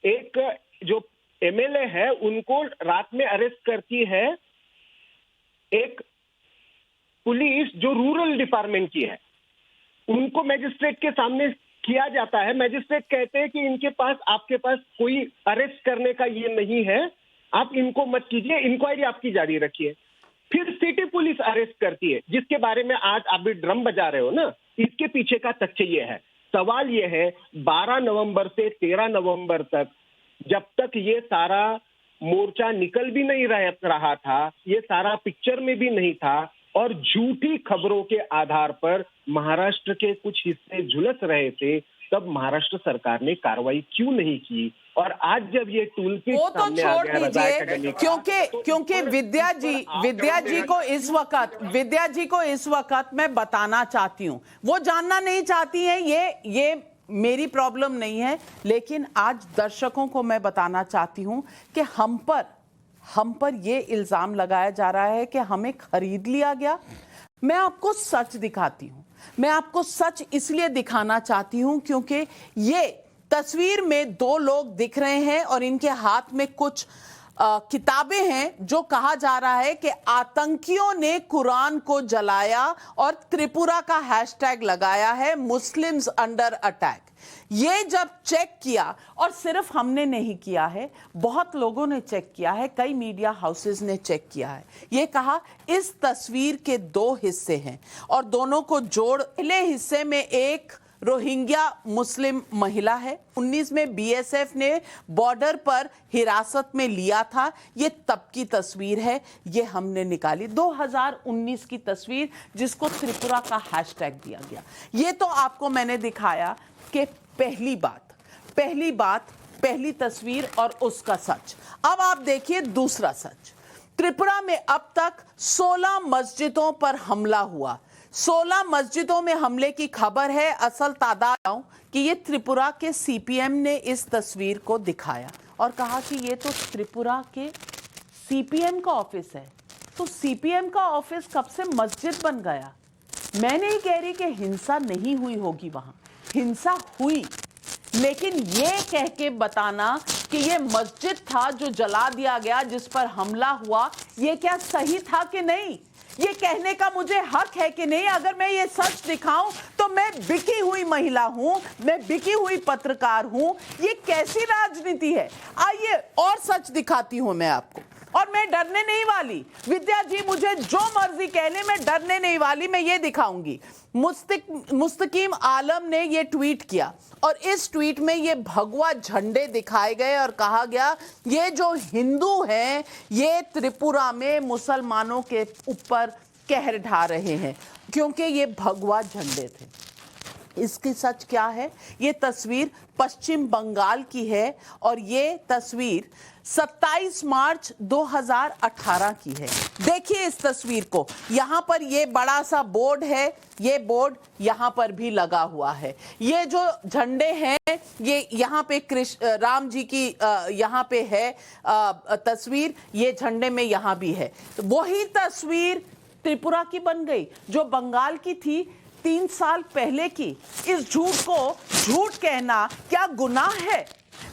एक जो एमएलए है उनको रात में अरेस्ट करती है एक पुलिस जो रूरल डिपार्टमेंट की है। उनको मैजिस्ट्रेट के सामने किया जाता है। मैजिस्ट्रेट कहते हैं कि इनके पास, आपके पास कोई अरेस्ट करने का ये नहीं है, आप इनको मत कीजिए, इंक्वायरी आपकी जारी रखिए। फिर सिटी पुलिस अरेस्ट करती है, जिसके बारे में आज आप भी ड्रम बजा रहे हो ना। इसके पीछे का तथ्य ये है, सवाल ये है 12 नवंबर से 13 नवंबर तक, जब तक ये सारा मोर्चा निकल भी नहीं रहा था, ये सारा पिक्चर में भी नहीं था, और झूठी खबरों के आधार पर महाराष्ट्र के कुछ हिस्से झुलस रहे थे, तब महाराष्ट्र सरकार ने कार्रवाई क्यों नहीं की? और आज जब ये टूल किट वो तो छोड़ दीजिए, क्योंकि विद्या जी को इस वक्त मैं बताना चाहती हूँ, वो जानना नहीं चाहती हैं, ये मेरी प्रॉब्लम नहीं है, लेकिन आज दर्शकों को मैं बताना चाहती हूँ कि हम पर ये इल्जाम लगाया जा रहा है कि हमें खरीद लिया गया। मैं आपको सच दिखाती हूँ। मैं आपको सच इसलिए दिखाना चाहती हूँ क्योंकि ये तस्वीर में 2 लोग दिख रहे हैं और इनके हाथ में कुछ किताबें हैं जो कहा जा रहा है कि आतंकियों ने कुरान को जलाया और त्रिपुरा का हैशटैग लगाया है मुस्लिम्स अंडर अटैक। ये जब चेक किया, और सिर्फ हमने नहीं किया है, बहुत लोगों ने चेक किया है, कई मीडिया हाउसेस ने चेक किया है, ये कहा इस तस्वीर के 2 हिस्से हैं और दोनों को जोड़, पहले हिस्से में एक रोहिंग्या मुस्लिम महिला है, 19 में बीएसएफ ने बॉर्डर पर हिरासत में लिया था, ये तब की तस्वीर है, ये हमने निकाली 2019 की तस्वीर जिसको त्रिपुरा का हैशटैग दिया गया। ये तो आपको मैंने दिखाया कि पहली बात, पहली तस्वीर और उसका सच। अब आप देखिए दूसरा सच। त्रिपुरा में अब तक 16 मस्जिदों पर हमला हुआ। 16 मस्जिदों में हमले की खबर है। असल तादाद कि ये त्रिपुरा के सीपीएम ने इस तस्वीर को दिखाया और कहा कि ये तो त्रिपुरा के सीपीएम का ऑफिस है। तो सीपीएम का ऑफिस कब से मस्जिद बन गया? मैं नहीं कह रही कि हिंसा नहीं हुई होगी, वहां हिंसा हुई, लेकिन ये कह के बताना कि ये मस्जिद था जो जला दिया गया, जिस पर हमला हुआ, ये क्या सही था कि नहीं? ये कहने का मुझे हक है कि नहीं? अगर मैं ये सच दिखाऊं तो मैं बिकी हुई महिला हूं, मैं बिकी हुई पत्रकार हूं। ये कैसी राजनीति है? आइए और सच दिखाती हूं मैं आपको, और मैं डरने नहीं वाली। विद्या जी मुझे जो मर्जी कह ले, मैं डरने नहीं वाली, मैं ये दिखाऊंगी। मुस्तकीम आलम ने ये ट्वीट किया और इस ट्वीट में ये भगवा झंडे दिखाए गए और कहा गया ये जो हिंदू हैं ये त्रिपुरा में मुसलमानों के ऊपर कहर ढा रहे हैं, क्योंकि ये भगवा झंडे थे। इसकी सच क्या है? ये तस्वीर पश्चिम बंगाल की है और ये तस्वीर 27 मार्च 2018 की है। देखिए इस तस्वीर को, यहाँ पर ये बड़ा सा बोर्ड है, ये बोर्ड यहाँ पर भी लगा हुआ है। ये जो झंडे हैं ये यहाँ पे राम जी की यहाँ पे है तस्वीर, ये झंडे में यहाँ भी है। वही तस्वीर त्रिपुरा की बन गई जो बंगाल की थी 3 साल पहले की। इस झूठ को झूठ कहना क्या गुनाह है?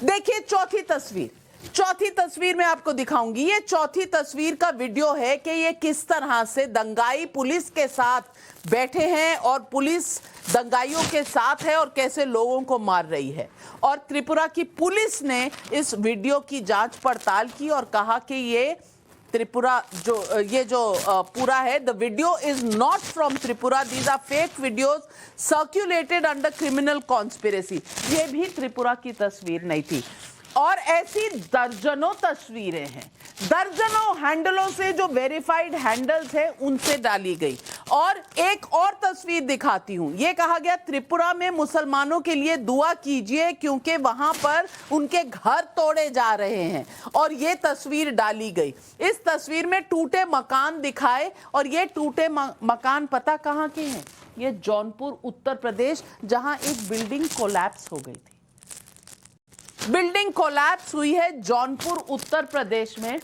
देखिए चौथी तस्वीर मैं आपको दिखाऊंगी। ये चौथी तस्वीर का वीडियो है कि ये किस तरह से दंगाई पुलिस के साथ बैठे हैं और पुलिस दंगाइयों के साथ है और कैसे लोगों को मार रही है। और त्रिपुरा की पुलिस ने इस वीडियो की जांच पड़ताल की और कहा कि ये त्रिपुरा ये जो पूरा है, the video is not from Tripura, these are fake videos circulated under criminal conspiracy. ये भी त्रिपुरा की तस्वीर नहीं थी। और ऐसी दर्जनों तस्वीरें हैं, दर्जनों हैंडलों से जो वेरीफाइड हैंडल्स है उनसे डाली गई। और एक और तस्वीर दिखाती हूं। यह कहा गया त्रिपुरा में मुसलमानों के लिए दुआ कीजिए क्योंकि वहां पर उनके घर तोड़े जा रहे हैं, और ये तस्वीर डाली गई। इस तस्वीर में टूटे मकान दिखाए, और ये टूटे मकान पता कहां के हैं? ये जौनपुर उत्तर प्रदेश, जहां एक बिल्डिंग कोलैप्स हो गई थी। बिल्डिंग कोलैप्स हुई है जौनपुर उत्तर प्रदेश में,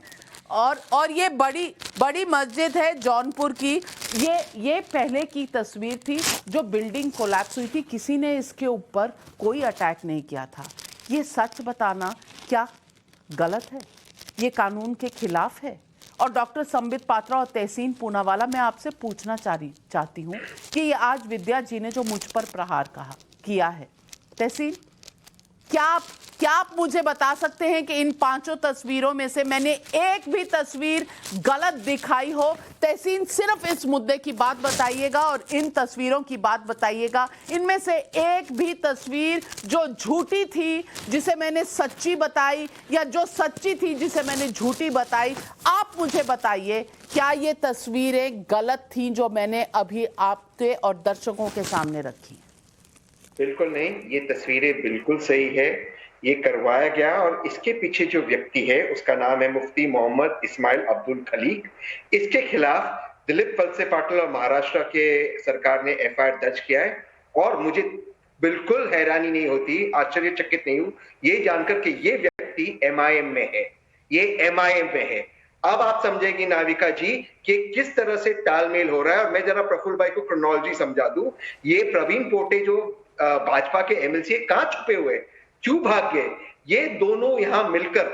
और ये बड़ी मस्जिद है जौनपुर की। ये पहले की तस्वीर थी जो बिल्डिंग कोलैप्स हुई थी। किसी ने इसके ऊपर कोई अटैक नहीं किया था। ये सच बताना क्या गलत है? ये कानून के खिलाफ है। और डॉक्टर संबित पात्रा और तहसीन पूनावाला, मैं आपसे पूछना चाहती हूँ कि ये आज विद्या जी ने जो मुझ पर प्रहार किया है, तहसीन क्या आप मुझे बता सकते हैं कि इन 5 तस्वीरों में से मैंने एक भी तस्वीर गलत दिखाई हो? तहसीन सिर्फ इस मुद्दे की बात बताइएगा और इन तस्वीरों की बात बताइएगा। इनमें से एक भी तस्वीर जो झूठी थी जिसे मैंने सच्ची बताई, या जो सच्ची थी जिसे मैंने झूठी बताई, आप मुझे बताइए क्या ये तस्वीरें गलत थी जो मैंने अभी आपके और दर्शकों के सामने रखी? बिल्कुल नहीं, ये तस्वीरें बिल्कुल सही है। ये करवाया गया, और इसके पीछे जो व्यक्ति है उसका नाम है मुफ्ती मोहम्मद इस्माइल अब्दुल खलीक। इसके खिलाफ दिलीप वलसे पाटिल और महाराष्ट्र के सरकार ने एफआईआर दर्ज किया है। और मुझे बिल्कुल हैरानी नहीं होती, आश्चर्यचकित नहीं हूं ये जानकर कि ये व्यक्ति एमआईएम में है, ये एमआईएम में है। अब आप समझेंगी नाविका जी कि किस तरह से तालमेल हो रहा है। और मैं जरा प्रफुल्ल भाई को क्रोनोलॉजी समझा दूं। ये प्रवीण पोटे जो भाजपा के एमएलसी कहां छुपे हुए, क्यों भाग गए? ये दोनों यहां मिलकर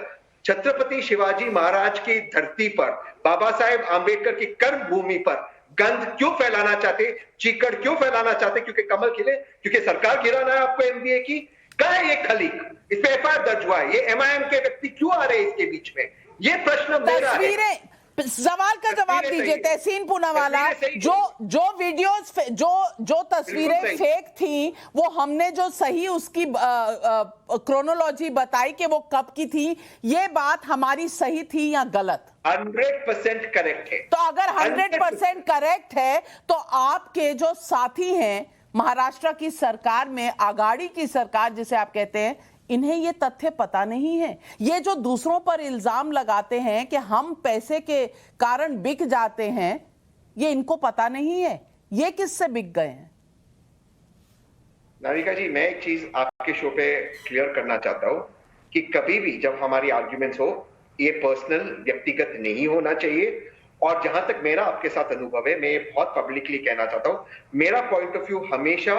छत्रपति शिवाजी महाराज की धरती पर, बाबा साहेब आंबेडकर की कर्म भूमि पर गंध क्यों फैलाना चाहते, चीकड़ क्यों फैलाना चाहते? क्योंकि कमल खिले, क्योंकि सरकार गिराना है आपको एमबीए की। कहा है ये खलीक, इस पे एफआईआर दर्ज हुआ है, ये एमआईएम के व्यक्ति क्यों आ रहे हैं इसके बीच में? ये प्रश्न मेरा है। सवाल का जवाब दीजिए तहसीन पूनावाला। जो वीडियोस, जो तस्वीरें फेक थी, वो हमने जो सही उसकी क्रोनोलॉजी बताई कि वो कब की थी, ये बात हमारी सही थी या गलत? 100% करेक्ट है। तो अगर 100% करेक्ट है, तो आपके जो साथी हैं महाराष्ट्र की सरकार में, आघाड़ी की सरकार जिसे आप कहते हैं, इन्हें ये तथ्य पता नहीं है। ये जो दूसरों पर इल्जाम लगाते हैं कि हम पैसे के कारण बिक जाते हैं, ये इनको पता नहीं है। ये किससे बिक गए हैं? नाविका जी, मैं एक चीज आपके शो पे क्लियर करना चाहता हूं कि कभी भी जब हमारी आर्ग्यूमेंट्स हो, ये पर्सनल, व्यक्तिगत नहीं होना चाहिए। और जहां तक मेरा आपके साथ अनुभव है, मैं ये बहुत पब्लिकली कहना चाहता हूं, मेरा पॉइंट ऑफ व्यू हमेशा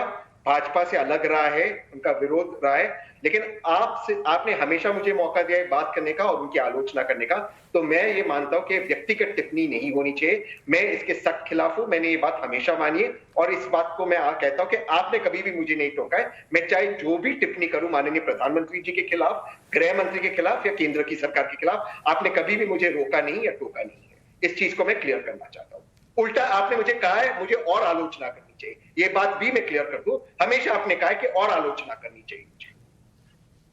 भाजपा से अलग रहा है, उनका विरोध रहा है, लेकिन आपने हमेशा मुझे मौका दिया है बात करने का और उनकी आलोचना करने का। तो मैं ये मानता हूं कि व्यक्तिगत टिप्पणी नहीं होनी चाहिए। मैं इसके सख्त खिलाफ हूं, मैंने ये बात हमेशा मानी है और इस बात को मैं कहता हूं कि आपने कभी भी मुझे नहीं टोका है। मैं चाहे जो भी टिप्पणी करूं माननीय प्रधानमंत्री जी के खिलाफ, गृह मंत्री के खिलाफ या केंद्र की सरकार के खिलाफ, आपने कभी भी मुझे रोका नहीं या टोका नहीं है। इस चीज को मैं क्लियर करना चाहता हूं। उल्टा आपने मुझे कहा है मुझे और आलोचना करनी चाहिए, ये बात भी मैं क्लियर कर दूं। हमेशा आपने कहा है कि और आलोचना करनी चाहिए मुझे,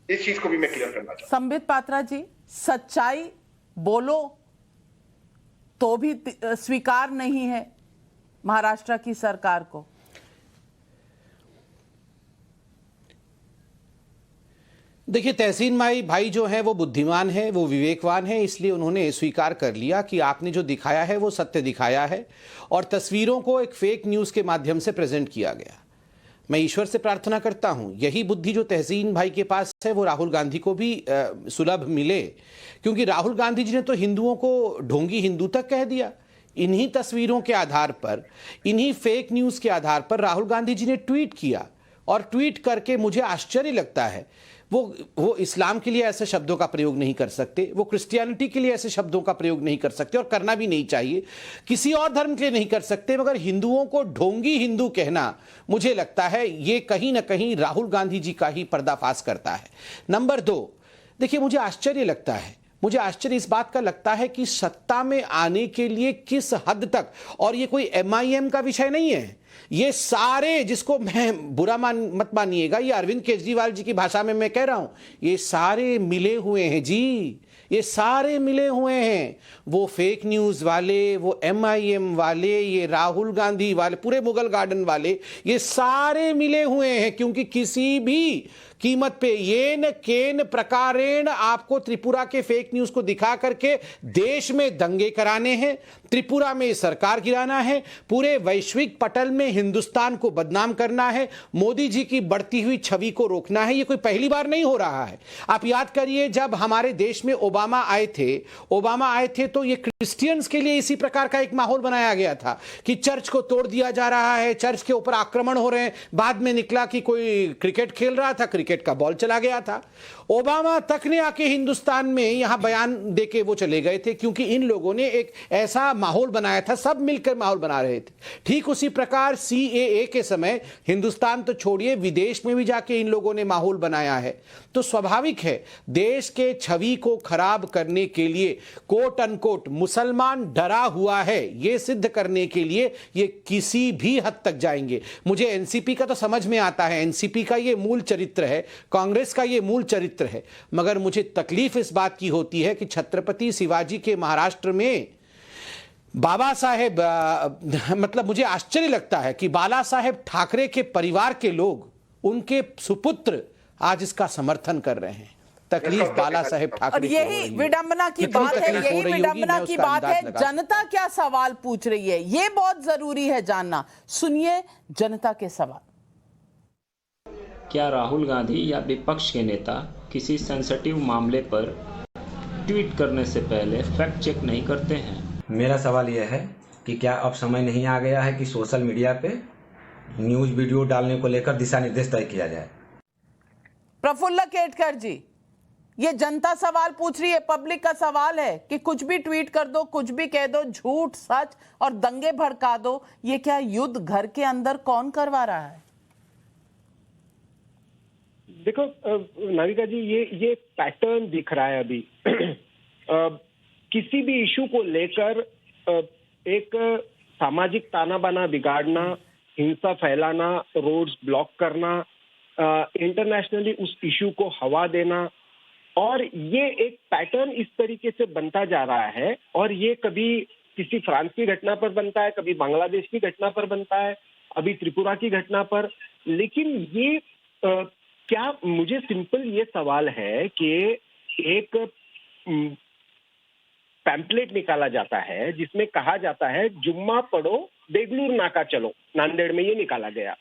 इस चीज को भी मैं क्लियर करना चाहता हूं। संबित पात्रा जी, सच्चाई बोलो तो भी स्वीकार नहीं है महाराष्ट्र की सरकार को। देखिए, तहसीन भाई जो हैं वो बुद्धिमान है, वो विवेकवान है, इसलिए उन्होंने स्वीकार कर लिया कि आपने जो दिखाया है वो सत्य दिखाया है और तस्वीरों को एक फेक न्यूज़ के माध्यम से प्रेजेंट किया गया। मैं ईश्वर से प्रार्थना करता हूं यही बुद्धि जो तहसीन भाई के पास है वो राहुल गांधी को भी सुलभ मिले, क्योंकि राहुल गांधी जी ने तो हिंदुओं को ढोंगी हिंदू तक कह दिया। इन्हीं तस्वीरों के आधार पर, इन्हीं फेक न्यूज़ के आधार पर राहुल गांधी जी ने ट्वीट किया और ट्वीट करके मुझे आश्चर्य लगता है वो इस्लाम के लिए ऐसे शब्दों का प्रयोग नहीं कर सकते, वो क्रिश्चियनिटी के लिए ऐसे शब्दों का प्रयोग नहीं कर सकते और करना भी नहीं चाहिए, किसी और धर्म के लिए नहीं कर सकते, मगर हिंदुओं को ढोंगी हिंदू कहना मुझे लगता है ये कहीं ना कहीं राहुल गांधी जी का ही पर्दाफाश करता है। नंबर 2, देखिए मुझे आश्चर्य लगता है, मुझे आश्चर्य इस बात का लगता है कि सत्ता में आने के लिए किस हद तक, और ये कोई एमआईएम का विषय नहीं है, ये सारे, जिसको मैं बुरा मत मानिएगा, ये अरविंद केजरीवाल जी की भाषा में मैं कह रहा हूं, ये सारे मिले हुए हैं जी, ये सारे मिले हुए हैं। वो फेक न्यूज़ वाले, वो एमआईएम वाले, ये राहुल गांधी वाले, पूरे मुगल गार्डन वाले, ये सारे मिले हुए हैं, क्योंकि किसी भी कीमत पे येन केन प्रकारेण आपको त्रिपुरा के फेक न्यूज़ को दिखा करके देश में दंगे कराने हैं, त्रिपुरा में सरकार गिराना है, पूरे वैश्विक पटल में हिंदुस्तान को बदनाम करना है, मोदी जी की बढ़ती हुई छवि को रोकना है। ये कोई पहली बार नहीं हो रहा है। आप याद करिए, जब हमारे देश में ओबामा आए थे तो ये क्रिश्चियंस के लिए इसी प्रकार का एक माहौल बनाया गया था कि चर्च को तोड़ दिया जा रहा है, चर्च के ऊपर आक्रमण हो रहे हैं। बाद में निकला कि कोई क्रिकेट खेल रहा था, क्रिकेट का बॉल चला गया था। ओबामा तक ने आके हिंदुस्तान में यहां बयान देके वो चले गए थे, क्योंकि इन लोगों ने एक ऐसा माहौल बनाया था, सब मिलकर माहौल बना रहे थे। ठीक उसी प्रकार सीएए के समय हिंदुस्तान तो छोड़िए, विदेश में भी जाके इन लोगों ने माहौल बनाया है। तो स्वाभाविक है, देश के छवि को खराब करने के लिए कोट अनकोट मुसलमान डरा हुआ है, ये सिद्ध करने के लिए ये किसी भी हद तक जाएंगे। मुझे एनसीपी का तो समझ में आता है, एनसीपी का ये मूल चरित्र है, कांग्रेस का ये मूल चरित्र है, मगर मुझे तकलीफ इस बात की होती है कि छत्रपति शिवाजी के महाराष्ट्र में बाबा साहेब, मतलब मुझे आश्चर्य लगता है कि बाला साहेब ठाकरे के परिवार के लोग, उनके सुपुत्र आज इसका समर्थन कर रहे हैं। तकलीफ बाला साहेब ठाकरे, और यही विडंबना की बात है, यही विडंबना की बात है। जनता क्या सवाल पूछ रही है, ये बहुत जरूरी है जानना। सुनिए जनता के सवाल। क्या राहुल गांधी या विपक्ष के नेता किसी सेंसिटिव मामले पर ट्वीट करने से पहले फैक्ट चेक नहीं करते हैं? मेरा सवाल यह है कि क्या अब समय नहीं आ गया है कि सोशल मीडिया पे न्यूज़ वीडियो डालने को लेकर दिशा निर्देश तय किया जाए? प्रफुल्ल केटकर जी, ये जनता सवाल पूछ रही है, पब्लिक का सवाल है कि कुछ भी ट्वीट कर दो, कुछ भी कह दो, झूठ सच और दंगे भड़का दो। ये क्या युद्ध घर के अंदर कौन करवा रहा है? देखो नाविका जी, ये पैटर्न दिख रहा है अभी। किसी भी इशू को लेकर एक सामाजिक ताना बाना बिगाड़ना, हिंसा फैलाना, रोड्स ब्लॉक करना, इंटरनेशनली उस इशू को हवा देना, और ये एक पैटर्न इस तरीके से बनता जा रहा है। और ये कभी किसी फ्रांस की घटना पर बनता है, कभी बांग्लादेश की घटना पर बनता है, अभी त्रिपुरा की घटना पर। लेकिन ये क्या, मुझे सिंपल ये सवाल है कि एक पैम्पलेट निकाला जाता है जिसमें कहा जाता है जुम्मा पढ़ो बेगलूर नाका चलो, नांदेड़ में ये निकाला गया,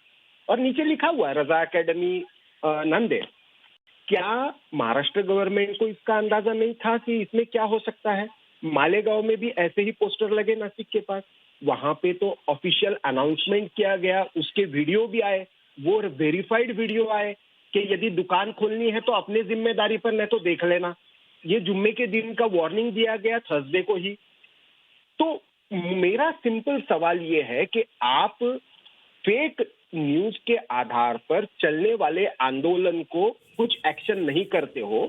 और नीचे लिखा हुआ है रजा एकेडमी नांदेड़। क्या महाराष्ट्र गवर्नमेंट को इसका अंदाजा नहीं था कि इसमें क्या हो सकता है? मालेगांव में भी ऐसे ही पोस्टर लगे नासिक के पास, वहां पे तो ऑफिशियल अनाउंसमेंट किया गया, उसके वीडियो भी आए, वो वेरीफाइड वीडियो आए कि यदि दुकान खोलनी है तो अपने जिम्मेदारी पर नहीं तो देख लेना। ये जुम्मे के दिन का वार्निंग दिया गया, थर्सडे को ही। तो मेरा सिंपल सवाल ये है कि आप फेक न्यूज के आधार पर चलने वाले आंदोलन को कुछ एक्शन नहीं करते हो,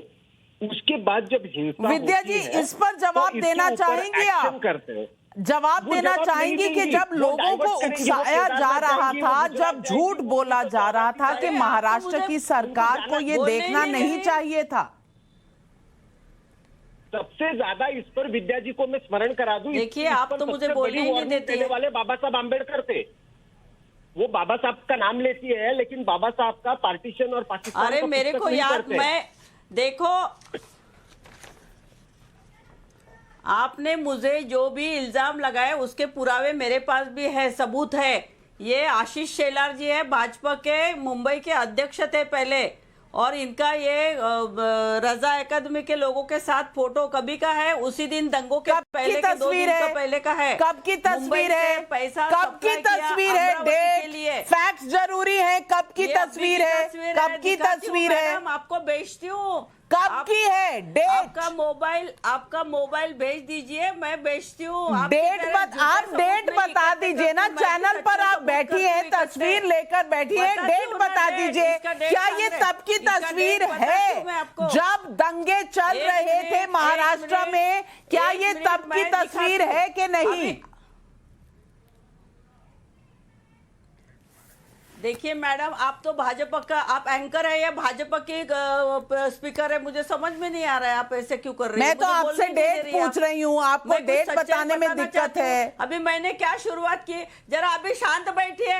उसके बाद जब हिंसा विद्या होती जी, है, इस पर जवाब तो देना इसके ऊपर चाहेंगे आप? एक्शन करते हो। जवाब वो देना जवाब चाहेंगे नहीं कि देंगी, जब वो लोगों को डाइवर्ट करेंगी, वो उकसाया केदारनाथ जा रहा जाएंगी, था, वो जब गुजरात झूठ जाएंगी, बोला वो जा रहा था कि अरे, महाराष्ट्र मुझे की सरकार को ये बोलने देखना ही नहीं नहीं। चाहिए था। सबसे ज्यादा इस पर विद्या जी को मैं स्मरण करा दूं। देखिए, इस आप पर तो मुझे सबसे बोलने बड़ी ही नहीं वार्निंग देते देने हैं। वाले बाबा साहब आम्बेडकर थे। वो बाबा साहब का नाम लेती है, लेकिन बाबा साहब का पार्टीशन और पाकिस्तान अरे का मेरे पुस्तक को नहीं याद, करते। मैं देखो, आपने मुझे जो भी इल्जाम लगाए उसके पुरावे मेरे पास भी है, सबूत है। ये आशीष शेलार जी है, भाजपा के मुंबई के अध्यक्ष थे पहले, और इनका ये रजा अकादमी के लोगों के साथ फोटो कभी का है, उसी दिन दंगों के पहले के 2 दिन का पहले का है। कब की तस्वीर है? पैसा कब की तस्वीर है? डेट, फैक्ट्स जरूरी है। कब की तस्वीर है? कब की तस्वीर है? आपको बेचती हूँ। कब की है? डेट, आपका मोबाइल भेज दीजिए, मैं बेचती हूँ। डेट आप डेट बता दीजिए ना, चैनल पर आप बैठी हैं, तस्वीर लेकर बैठी हैं, डेट बता दीजिए। क्या ये तब की तस्वीर है जब दंगे चल रहे थे महाराष्ट्र में? क्या ये तब की तस्वीर है कि नहीं? देखिए मैडम, आप तो भाजपा का, आप एंकर है या भाजपा के स्पीकर है, मुझे समझ में नहीं आ रहा है आप ऐसे क्यों कर रही है। मैं तो आपसे डेट पूछ रही हूँ, आपको डेट बताने में दिक्कत है। अभी मैंने क्या शुरुआत की, जरा अभी शांत बैठिए,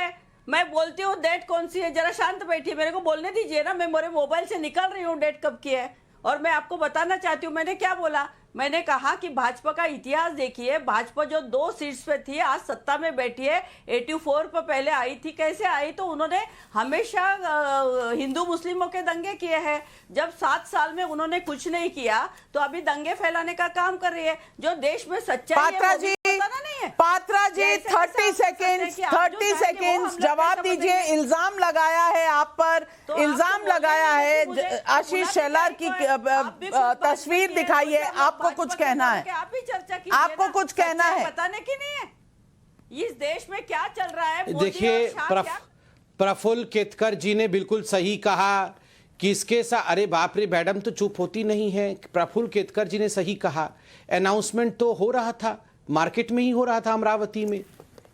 मैं बोलती हूँ डेट कौन सी है, जरा शांत बैठिए, मेरे को बोलने दीजिए ना। मैं मेरे मोबाइल से निकाल रही हूँ डेट कब की है, और मैं आपको बताना चाहती हूँ मैंने क्या बोला। मैंने कहा कि भाजपा का इतिहास देखिए, भाजपा जो 2 सीट्स पे थी आज सत्ता में बैठी है, 84 पर पहले आई थी। कैसे आई? तो उन्होंने हमेशा हिंदू मुस्लिमों के दंगे किए हैं। जब 7 साल में उन्होंने कुछ नहीं किया तो अभी दंगे फैलाने का काम कर रही है। जो देश में सच्चाई है पात्रा वो भी बताना नहीं है। पात्रा जी 30 सेकेंड्स जवाब दीजिए। इल्जाम लगाया है आप पर, इल्जाम लगाया है, आशीष शेलार की तस्वीर दिखाइए। आपको कुछ कहना है? आप भी चर्चा की, आपको कुछ कहना है? बताने की नहीं है इस देश में क्या चल रहा है। देखिए, प्रफुल्ल केतकर जी ने बिल्कुल सही कहा कि इसके साथ, अरे बाप रे, मैडम तो चुप होती नहीं है। प्रफुल्ल केतकर जी ने सही कहा, अनाउंसमेंट तो हो रहा था, मार्केट में ही हो रहा था अमरावती में,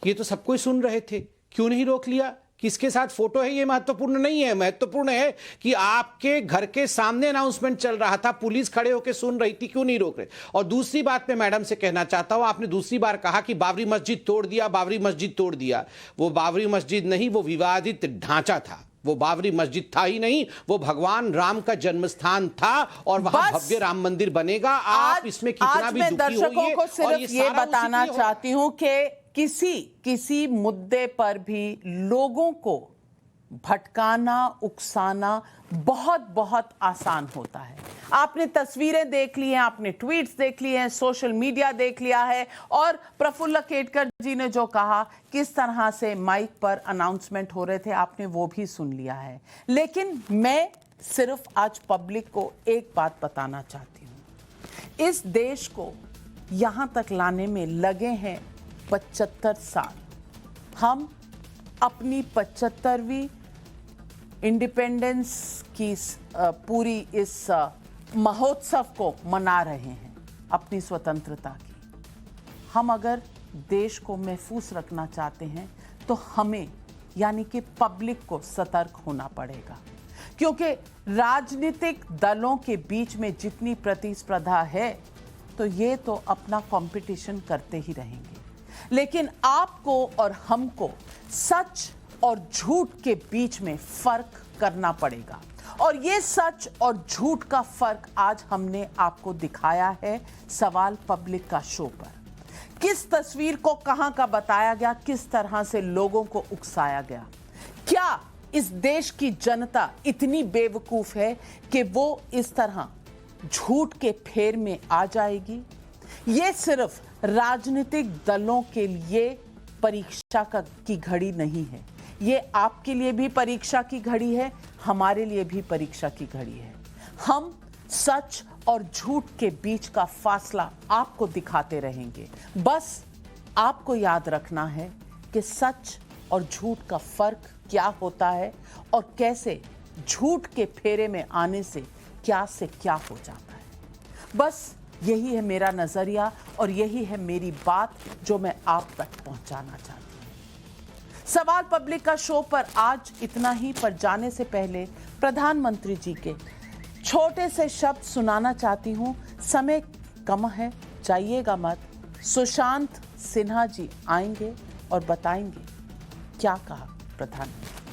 ये तो सब कोई सुन रहे थे, क्यों नहीं रोक लिया? किसके साथ फोटो है ये महत्वपूर्ण नहीं है, महत्वपूर्ण है कि आपके घर के सामने अनाउंसमेंट चल रहा था, पुलिस खड़े होकर सुन रही थी, क्यों नहीं रोक रहे? और दूसरी बात मैं मैडम से कहना चाहता हूं, आपने दूसरी बार कहा कि बाबरी मस्जिद तोड़ दिया, बाबरी मस्जिद तोड़ दिया। वो बाबरी मस्जिद नहीं, वो विवादित ढांचा था, वो बाबरी मस्जिद था ही नहीं, वो भगवान राम का जन्मस्थान था, और वहां भव्य राम मंदिर बनेगा। आप इसमें कितना भी दुखी दर्शकों को सिर्फ ये बताना चाहती हूं कि किसी मुद्दे पर भी लोगों को भटकाना, उकसाना बहुत आसान होता है। आपने तस्वीरें देख ली हैं, आपने ट्वीट्स देख लिए हैं, सोशल मीडिया देख लिया है, और प्रफुल्ल केतकर जी ने जो कहा किस तरह से माइक पर अनाउंसमेंट हो रहे थे, आपने वो भी सुन लिया है। लेकिन मैं सिर्फ आज पब्लिक को एक बात बताना चाहती हूं। इस देश को यहां तक लाने में लगे हैं 75 साल। हम अपनी 75वीं इंडिपेंडेंस की पूरी इस महोत्सव को मना रहे हैं, अपनी स्वतंत्रता की। हम अगर देश को महफूज रखना चाहते हैं तो हमें यानी कि पब्लिक को सतर्क होना पड़ेगा, क्योंकि राजनीतिक दलों के बीच में जितनी प्रतिस्पर्धा है तो ये तो अपना कंपटीशन करते ही रहेंगे, लेकिन आपको और हमको सच और झूठ के बीच में फर्क करना पड़ेगा। और ये सच और झूठ का फर्क आज हमने आपको दिखाया है सवाल पब्लिक का शो पर। किस तस्वीर को कहां का बताया गया, किस तरह से लोगों को उकसाया गया। क्या इस देश की जनता इतनी बेवकूफ है कि वो इस तरह झूठ के फेर में आ जाएगी? ये सिर्फ राजनीतिक दलों के लिए परीक्षा की घड़ी नहीं है, ये आपके लिए भी परीक्षा की घड़ी है, हमारे लिए भी परीक्षा की घड़ी है। हम सच और झूठ के बीच का फासला आपको दिखाते रहेंगे। बस आपको याद रखना है कि सच और झूठ का फर्क क्या होता है और कैसे झूठ के फेरे में आने से क्या हो जाता है। बस यही है मेरा नजरिया और यही है मेरी बात जो मैं आप तक पहुंचाना चाहती हूं। सवाल पब्लिक का शो पर आज इतना ही, पर जाने से पहले प्रधानमंत्री जी के छोटे से शब्द सुनाना चाहती हूं। समय कम है, जाइएगा मत। सुशांत सिन्हा जी आएंगे और बताएंगे क्या कहा प्रधानमंत्री।